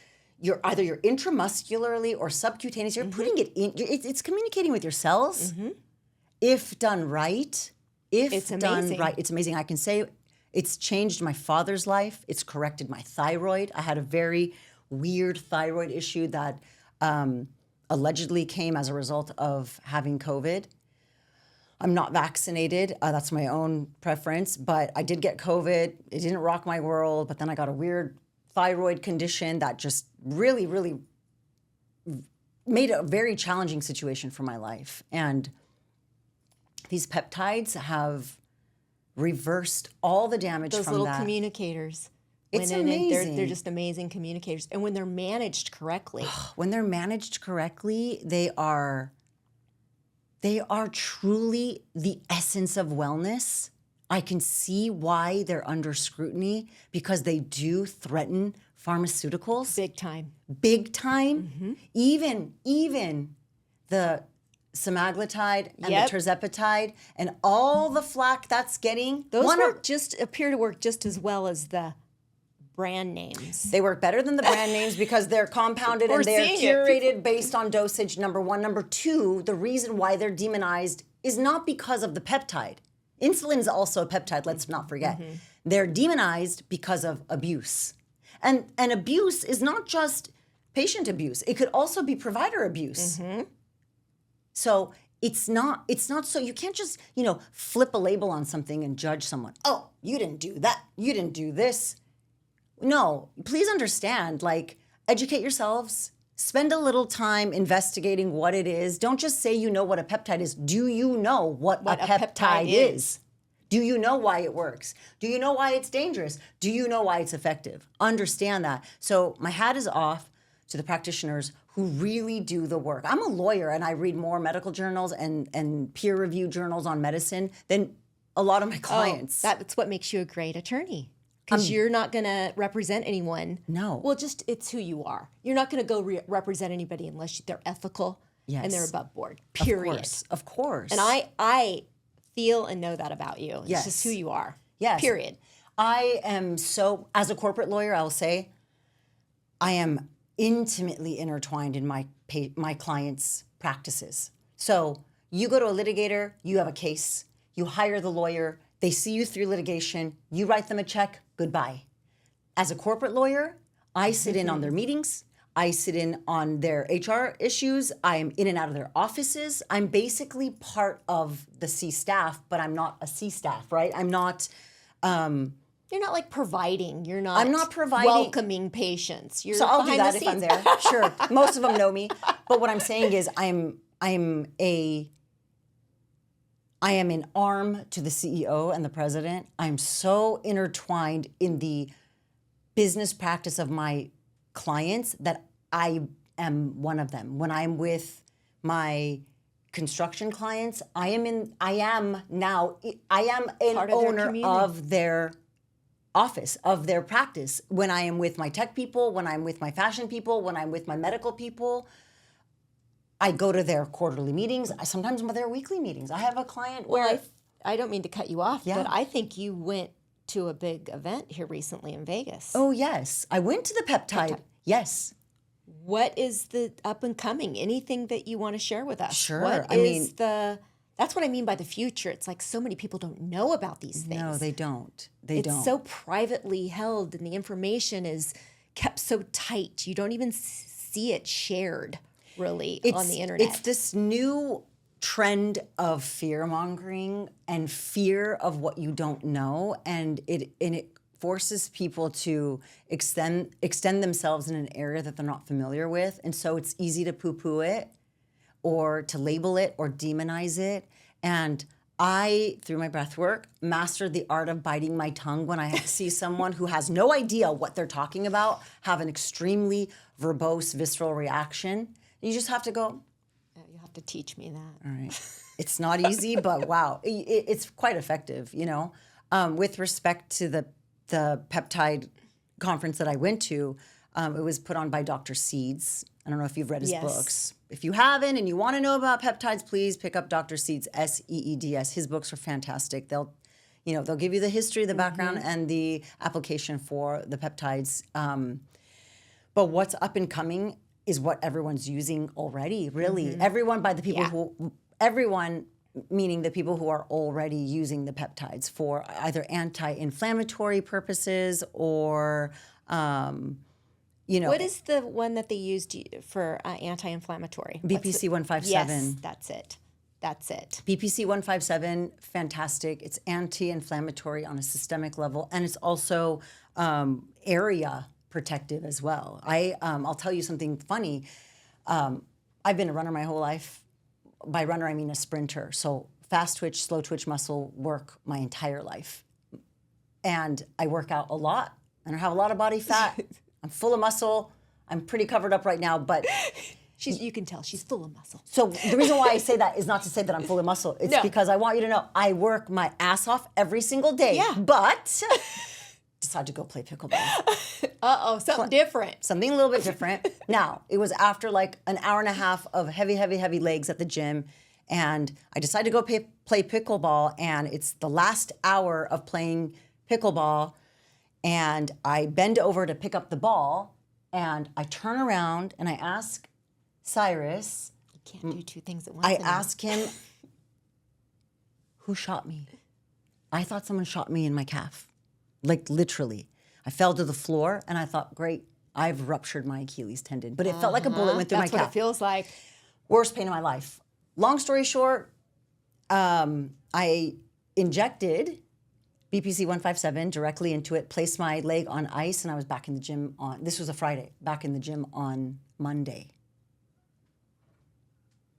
either your intramuscularly or subcutaneous. You're putting it in. It's communicating with your cells. If done right, It's amazing. it's amazing. I can say it's changed my father's life. It's corrected my thyroid. I had a very weird thyroid issue that allegedly came as a result of having COVID. I'm not vaccinated. That's my own preference, but I did get COVID. It didn't rock my world, but then I got a weird thyroid condition that just really, really made a very challenging situation for my life. And these peptides have reversed all the damage Those from little that. It's communicators. went in and amazing. they're just amazing communicators. And when they're managed correctly. When they're managed correctly, they are truly the essence of wellness. I can see why they're under scrutiny because they do threaten pharmaceuticals Big time. big time. Even the semaglutide and Yep. the tirzepatide and all the flack that's getting. Those one of- appear to work just as well as the brand names. They work better than the brand names because they're compounded We're and they're seeing it. curated based on dosage, number one. Number two, the reason why they're demonized is not because of the peptide. Insulin is also a peptide, let's not forget. They're demonized because of abuse. And abuse is not just patient abuse. It could also be provider abuse. So it's not so you can't just, flip a label on something and judge someone. Oh, you didn't do that. You didn't do this. No, please understand, educate yourselves. Spend a little time investigating what it is. Don't just say you know what a peptide is. Do you know what a peptide is? Do you know why it works? Do you know why it's dangerous? Do you know why it's effective? Understand that. So my hat is off to the practitioners who really do the work. I'm a lawyer and I read more medical journals and peer-reviewed journals on medicine than a lot of my clients. That's what makes you a great attorney. Because you're not going to represent anyone. No. Well, it's who you are. You're not going to go represent anybody unless they're ethical and they're above board. Period. Of course. And I feel and know that about you. It's Yes. just who you are. Yes. Period. I am as a corporate lawyer, I'll say, I am intimately intertwined in my clients' practices. So you go to a litigator, you have a case, you hire the lawyer, they see you through litigation, you write them a check, goodbye. As a corporate lawyer, I sit in on their meetings, I sit in on their HR issues, I am in and out of their offices. I'm basically part of the C staff, but I'm not a C staff, right? I'm not... You're not providing. You're not. I'm not providing- welcoming patients. You're So I'll do behind that the if I'm scenes. there. Sure. Most of them know me. But what I'm saying is I am an arm to the CEO and the president. I'm so intertwined in the business practice of my clients that I am one of them. When I'm with my construction clients, I am an Part of their owner community. of their office, of their practice. When I am with my tech people, when I'm with my fashion people, when I'm with my medical people, I go to their quarterly meetings, sometimes their weekly meetings. I have a client where... Well, I don't mean to cut you off, Yeah. but I think you went to a big event here recently in Vegas. Oh, yes. I went to the Peptide. Yes. What is the up and coming? Anything that you want to share with us? Sure. That's what I mean by the future. It's so many people don't know about these things. No, they don't. It's so privately held and the information is kept so tight. You don't even see it shared really on the internet. It's this new trend of fear-mongering and fear of what you don't know, and it forces people to extend themselves in an area that they're not familiar with, and so it's easy to poo-poo it or to label it or demonize it. And I, through my breath work, mastered the art of biting my tongue when I see someone who has no idea what they're talking about have an extremely verbose, visceral reaction. You just have to go, You have to teach me that. all right. It's not easy, but wow, it's quite effective, With respect to the peptide conference that I went to, it was put on by Dr. Seeds. I don't know if you've read his Yes. books. If you haven't and you want to know about peptides, please pick up Dr. Seeds, Seeds. His books are fantastic. they'll give you the history, the background, and the application for the peptides. But what's up and coming is what everyone's using already, really. Everyone everyone, meaning the people who are already using the peptides for either anti-inflammatory purposes or, What is the one that they used for anti-inflammatory? BPC 157. Yes, that's it. BPC 157, fantastic. It's anti-inflammatory on a systemic level, and it's also area protective as well. I'll tell you something funny. I've been a runner my whole life. By runner, I mean a sprinter. So fast twitch, slow twitch muscle work my entire life. And I work out a lot. I don't have a lot of body fat. I'm full of muscle. I'm pretty covered up right now, but You can tell she's full of muscle. so the reason why I say that is not to say that I'm full of muscle. It's because I want you to know I work my ass off every single day. Yeah. But decide to go play pickleball. Something different. Something a little bit different. Now, it was after like an hour and a half of heavy legs at the gym. And I decided to go play pickleball. And it's the last hour of playing pickleball. And I bend over to pick up the ball. And I turn around and I ask Cyrus. You can't do two things at once. I ask him, who shot me? I thought someone shot me in my calf. Like literally. I fell to the floor and I thought, great, I've ruptured my Achilles tendon. But it felt like a bullet went through my calf. That's what it feels like. Worst pain of my life. Long story short, I injected BPC 157 directly into it, placed my leg on ice, and I was back in the gym this was a Friday, back in the gym on Monday.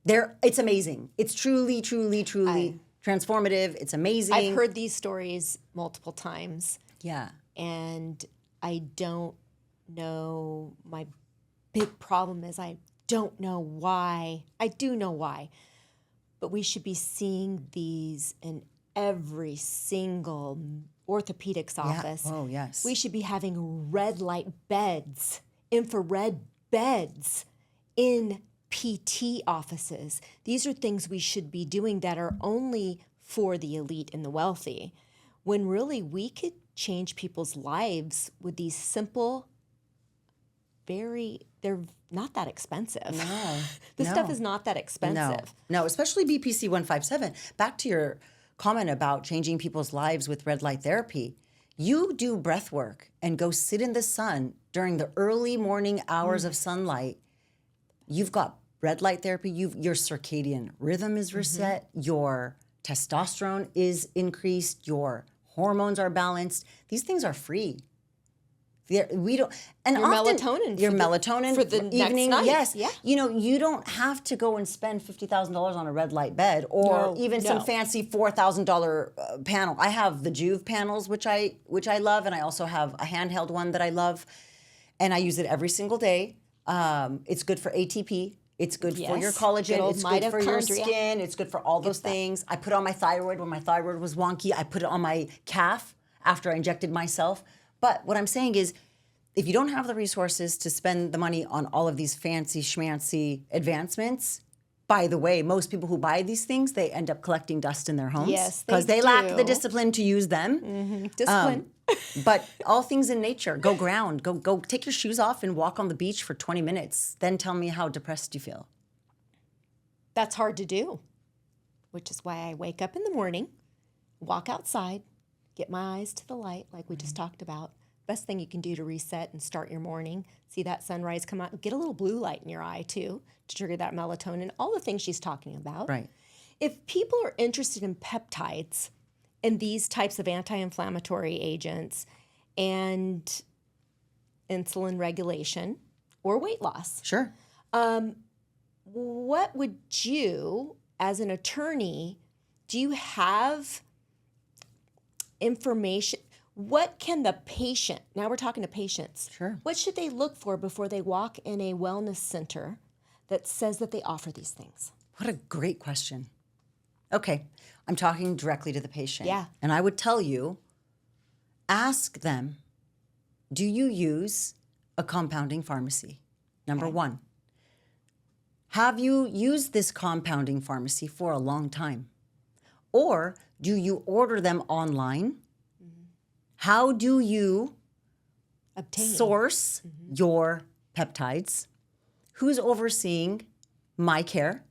It's amazing. It's truly transformative. It's amazing. I've heard these stories multiple times. Yeah. And I don't know. My big problem is I don't know why. I do know why. But we should be seeing these in every single orthopedics office. Yeah. Oh, yes. We should be having red light beds, infrared beds in PT offices. These are things we should be doing that are only for the elite and the wealthy, when really we could change people's lives with these simple, they're not that expensive. No. This stuff is not that expensive. No, especially BPC 157. Back to your comment about changing people's lives with red light therapy. You do breath work and go sit in the sun during the early morning hours of sunlight. You've got red light therapy. Your circadian rhythm is reset. Your testosterone is increased. Your hormones are balanced. These things are free. We don't, and your often, melatonin. Your melatonin for the evening. next night. Yes. Yeah. You don't have to go and spend $50,000 on a red light bed or some fancy $4,000 panel. I have the Juve panels, which I love, and I also have a handheld one that I love, and I use it every single day. It's good for ATP. It's good for your collagen. It's good for your skin. It's good for all those things. I put it on my thyroid when my thyroid was wonky. I put it on my calf after I injected myself. But what I'm saying is, if you don't have the resources to spend the money on all of these fancy schmancy advancements, by the way, most people who buy these things, they end up collecting dust in their homes. Yes, because they lack the discipline to use them. Discipline. But all things in nature, go ground, go take your shoes off and walk on the beach for 20 minutes. Then tell me how depressed you feel. That's hard to do, which is why I wake up in the morning, walk outside, get my eyes to the light like we just talked about. Best thing you can do to reset and start your morning. See that sunrise come out. Get a little blue light in your eye too to trigger that melatonin. All the things she's talking about. Right. If people are interested in peptides and these types of anti-inflammatory agents and insulin regulation or weight loss, Sure. what would you, as an attorney, do you have information? What can the patient, now we're talking to patients, Sure. what should they look for before they walk in a wellness center that says that they offer these things? What a great question. Okay, I'm talking directly to the patient. Yeah. And I would tell you, ask them, do you use a compounding pharmacy? Number one. Have you used this compounding pharmacy for a long time? Or Do you order them online? How do you Obtain. source your peptides? Who's overseeing my care?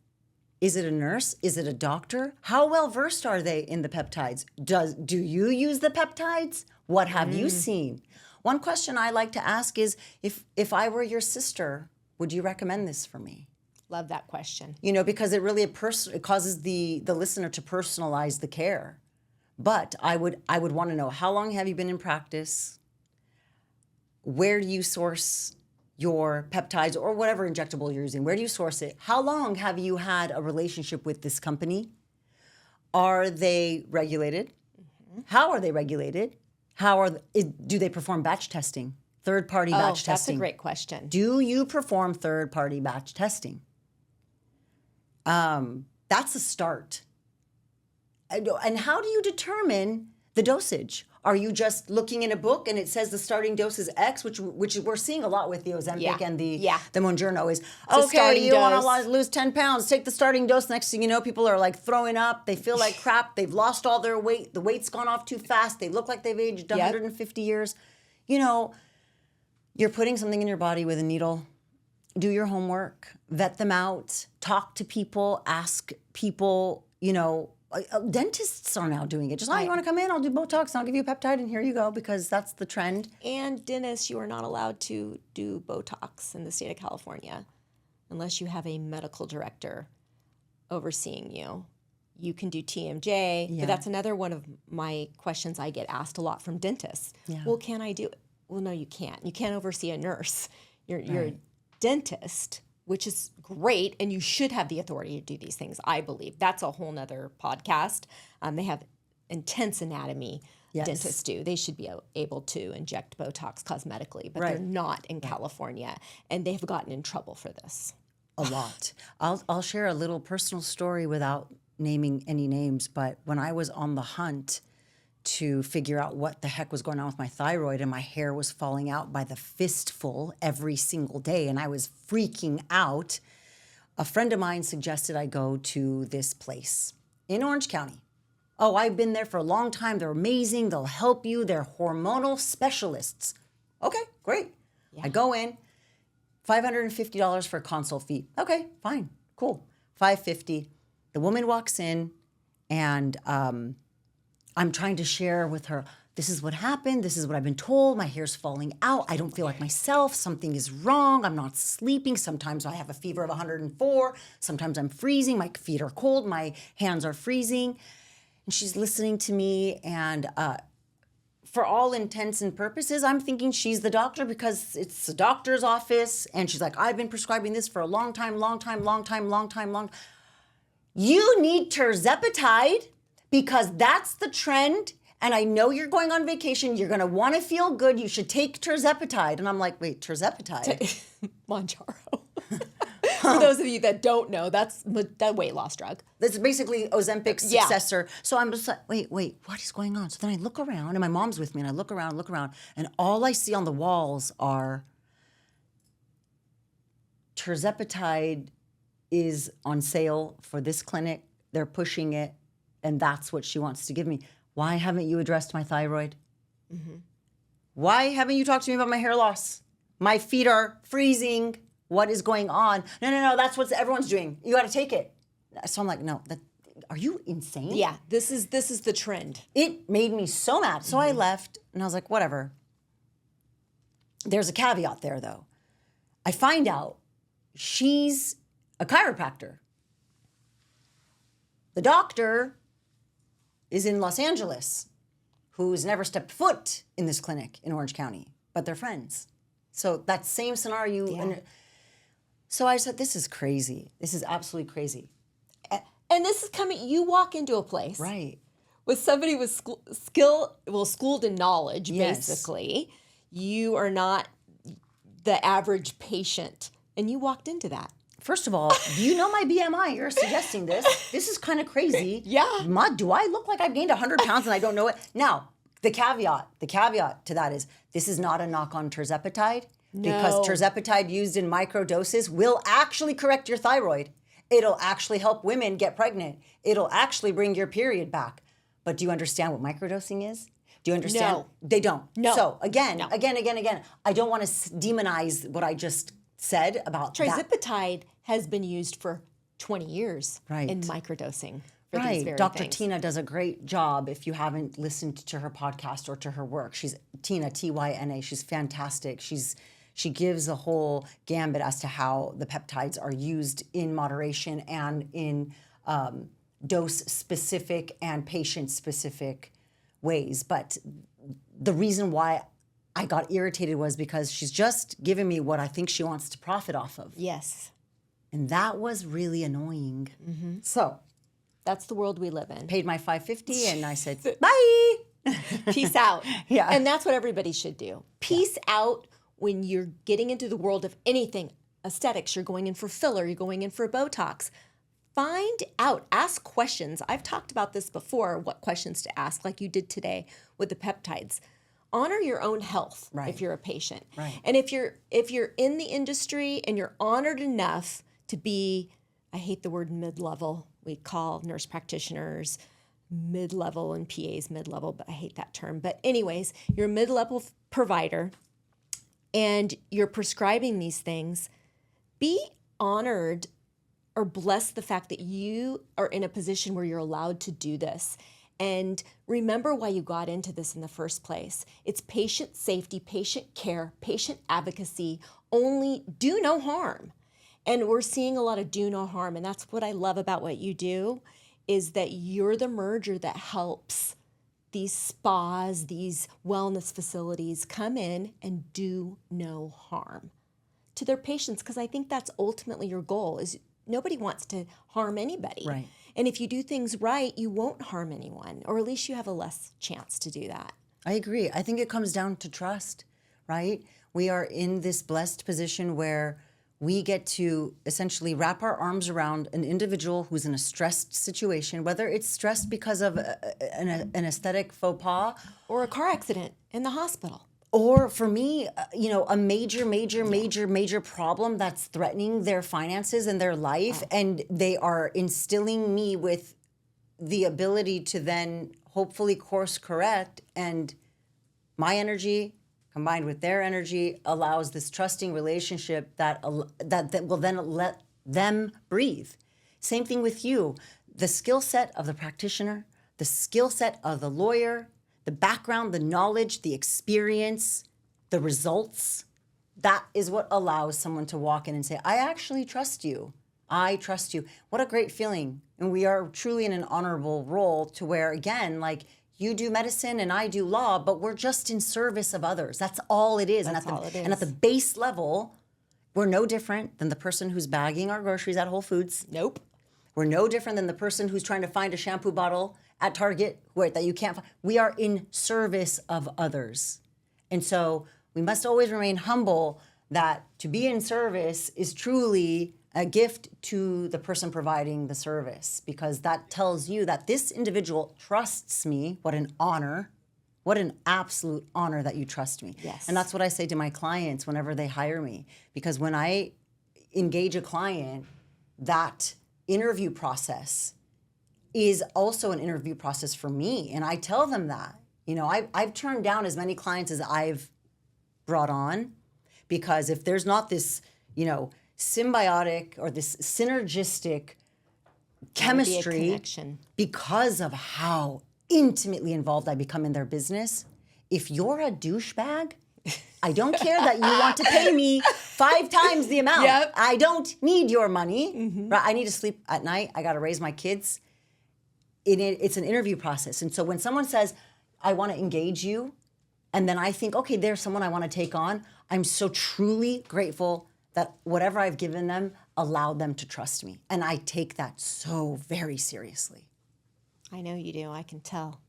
Is it a nurse? Is it a doctor? How well versed are they in the peptides? Do you use the peptides? What have you seen? One question I like to ask is, if I were your sister, would you recommend this for me? Love that question. You know, because it really it causes the listener to personalize the care. But I would want to know, how long have you been in practice? Where do you source your peptides or whatever injectable you're using? Where do you source it? How long have you had a relationship with this company? Are they regulated? How are they regulated? Do they perform batch testing? Third-party batch testing? That's a great question. Do you perform third-party batch testing? That's a start. And how do you determine the dosage? Are you just looking in a book and it says the starting dose is X, which we're seeing a lot with the Ozempic and the Mounjaro is, okay, you want to lose 10 pounds, take the starting dose. Next thing you know, people are like throwing up. They feel like crap. They've lost all their weight. The weight's gone off too fast. They look like they've aged 150 years. You know, you're putting something in your body with a needle. Do your homework, vet them out, talk to people, ask people, you know. Dentists are now doing it. Just, you want to come in? I'll do Botox and I'll give you a peptide and here you go, because that's the trend. And dentists, you are not allowed to do Botox in the state of California unless you have a medical director overseeing you. You can do TMJ, but that's another one of my questions I get asked a lot from dentists. Yeah. Well, can I do it? Well, no, you can't. You can't oversee a nurse. You're a dentist, which is great, and you should have the authority to do these things, I believe. That's a whole nother podcast. They have intense anatomy, dentists do. They should be able to inject Botox cosmetically, but they're not in California, and they've gotten in trouble for this. A lot. I'll share a little personal story without naming any names, but when I was on the hunt to figure out what the heck was going on with my thyroid, and my hair was falling out by the fistful every single day, and I was freaking out, a friend of mine suggested I go to this place in Orange County. Oh, I've been there for a long time. They're amazing. They'll help you. They're hormonal specialists. Okay, great. Yeah. I go in, $550 for a consult fee. Okay, fine, cool. $550. The woman walks in, and I'm trying to share with her, this is what happened. This is what I've been told. My hair's falling out. I don't feel like myself. Something is wrong. I'm not sleeping. Sometimes I have a fever of 104. Sometimes I'm freezing. My feet are cold. My hands are freezing. And she's listening to me. And for all intents and purposes, I'm thinking she's the doctor because it's a doctor's office. And she's like, I've been prescribing this for a long time. You need tirzepatide, because that's the trend, and I know you're going on vacation. You're going to want to feel good. You should take tirzepatide. And I'm like, wait, tirzepatide? Mounjaro. For those of you that don't know, that's that weight loss drug. That's basically Ozempic's successor. So I'm just like, wait, what is going on? So then I look around, and my mom's with me, and I look around, and all I see on the walls are tirzepatide is on sale for this clinic. They're pushing it. And that's what she wants to give me. Why haven't you addressed my thyroid? Mm-hmm. Why haven't you talked to me about my hair loss? My feet are freezing. What is going on? No, that's what everyone's doing. You got to take it. So I'm like, no, are you insane? Yeah, this is the trend. It made me so mad. So I left, and I was like, whatever. There's a caveat there, though. I find out she's a chiropractor. The doctor is in Los Angeles, who's never stepped foot in this clinic in Orange County, but they're friends. So that same scenario. So I said, this is crazy. This is absolutely crazy. And this is coming, you walk into a place. Right. With somebody with schooled in knowledge, basically. You are not the average patient. And you walked into that. First of all, do you know my BMI? You're suggesting this. This is kind of crazy. Yeah. Do I look like I've gained 100 pounds and I don't know it? Now, the caveat to that is this is not a knock on tirzepatide. No. Because tirzepatide used in micro doses will actually correct your thyroid. It'll actually help women get pregnant. It'll actually bring your period back. But do you understand what microdosing is? Do you understand? No. They don't. No. So again, No. again, I don't want to demonize what I just said about that. Trizipatide has been used for 20 years Right. in microdosing for these Right. very Dr. things. Tina does a great job if you haven't listened to her podcast or to her work. She's Tina, Tyna. She's fantastic. She gives a whole gambit as to how the peptides are used in moderation and in dose-specific and patient-specific ways. But the reason why I got irritated was because she's just giving me what I think she wants to profit off of. Yes. And that was really annoying. So That's the world we live in. paid my $5.50 and I said, bye. Peace out. Yeah. And that's what everybody should do. Peace out when you're getting into the world of anything. Aesthetics, you're going in for filler, you're going in for Botox. Find out, ask questions. I've talked about this before, what questions to ask, like you did today with the peptides. Honor your own health if you're a patient. Right. And if you're in the industry and you're honored enough to be, I hate the word mid-level. We call nurse practitioners mid-level and PAs mid-level, but I hate that term. But anyways, you're a mid-level provider and you're prescribing these things, be honored or bless the fact that you are in a position where you're allowed to do this. And remember why you got into this in the first place. It's patient safety, patient care, patient advocacy, only do no harm. And we're seeing a lot of do no harm. And that's what I love about what you do, is that you're the merger that helps these spas, these wellness facilities come in and do no harm to their patients. Because I think that's ultimately your goal, is nobody wants to harm anybody. Right. And if you do things right, you won't harm anyone, or at least you have a less chance to do that. I agree. I think it comes down to trust, right? We are in this blessed position where we get to essentially wrap our arms around an individual who's in a stressed situation, whether it's stressed because of an aesthetic faux pas, Or a car accident in the hospital. or for me, a major problem that's threatening their finances and their life. And they are instilling me with the ability to then hopefully course correct. And my energy combined with their energy allows this trusting relationship that will then let them breathe. Same thing with you. The skill set of the practitioner, the skill set of the lawyer, the background, the knowledge, the experience, the results, that is what allows someone to walk in and say, I actually trust you. I trust you. What a great feeling. And we are truly in an honorable role to where, again, like you do medicine and I do law, but we're just in service of others. That's all it is. That's all it is. And at the base level, we're no different than the person who's bagging our groceries at Whole Foods. Nope. We're no different than the person who's trying to find a shampoo bottle at Target that you can't find. We are in service of others. And so we must always remain humble that to be in service is truly a gift to the person providing the service, because that tells you that this individual trusts me. What an honor. What an absolute honor that you trust me. Yes. And that's what I say to my clients whenever they hire me. Because when I engage a client, that interview process is also an interview process for me. And I tell them that. I've turned down as many clients as I've brought on, because if there's not this, symbiotic or this synergistic chemistry, Connection. because of how intimately involved I become in their business, if you're a douchebag, I don't care that you want to pay me 5 times the amount. Yep. I don't need your money. Right? I need to sleep at night. I got to raise my kids. It's an interview process. And so when someone says, I want to engage you, and then I think, okay, there's someone I want to take on, I'm so truly grateful that whatever I've given them allowed them to trust me. And I take that so very seriously. I know you do. I can tell.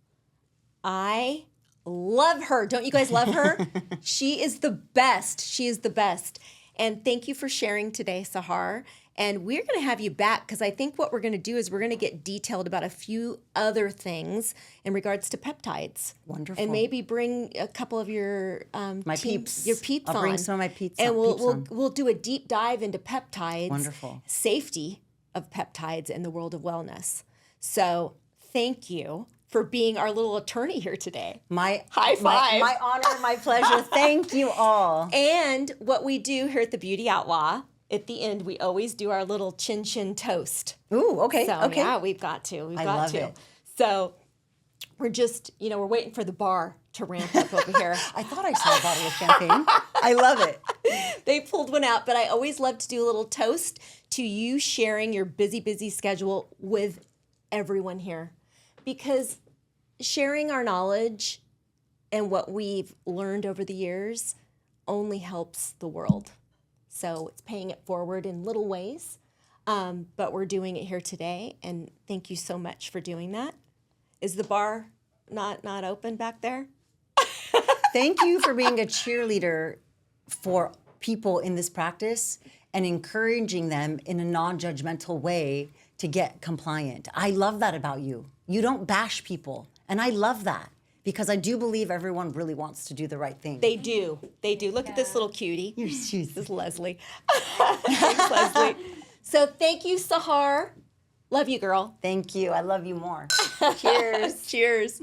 I love her. Don't you guys love her? She is the best. She is the best. And thank you for sharing today, Sahar. And we're going to have you back, because I think what we're going to do is we're going to get detailed about a few other things in regards to peptides. Wonderful. And maybe bring a couple of your peeps. Your peeps I'll on. bring some of my peeps and on. we'll do a deep dive into peptides. Wonderful. Safety of peptides in the world of wellness. So thank you for being our little attorney here today. My High five. My honor, my pleasure. Thank you all. And what we do here at the Beauty Outlaw, at the end, we always do our little chin chin toast. Ooh, okay, So okay. yeah, we've got to. I love it. So we're just, we're waiting for the bar to ramp up over here. I thought I saw a bottle of champagne. I love it. They pulled one out, but I always love to do a little toast to you sharing your busy schedule with everyone here. Because sharing our knowledge and what we've learned over the years only helps the world. So it's paying it forward in little ways, but we're doing it here today, and thank you so much for doing that. Is the bar not open back there? Thank you for being a cheerleader for people in this practice and encouraging them in a non-judgmental way to get compliant. I love that about you. You don't bash people, and I love that because I do believe everyone really wants to do the right thing. They do. Look at this little cutie. She's This is Leslie. Thanks, Leslie. So thank you, Sahar. Love you, girl. Thank you. I love you more. Cheers. Cheers.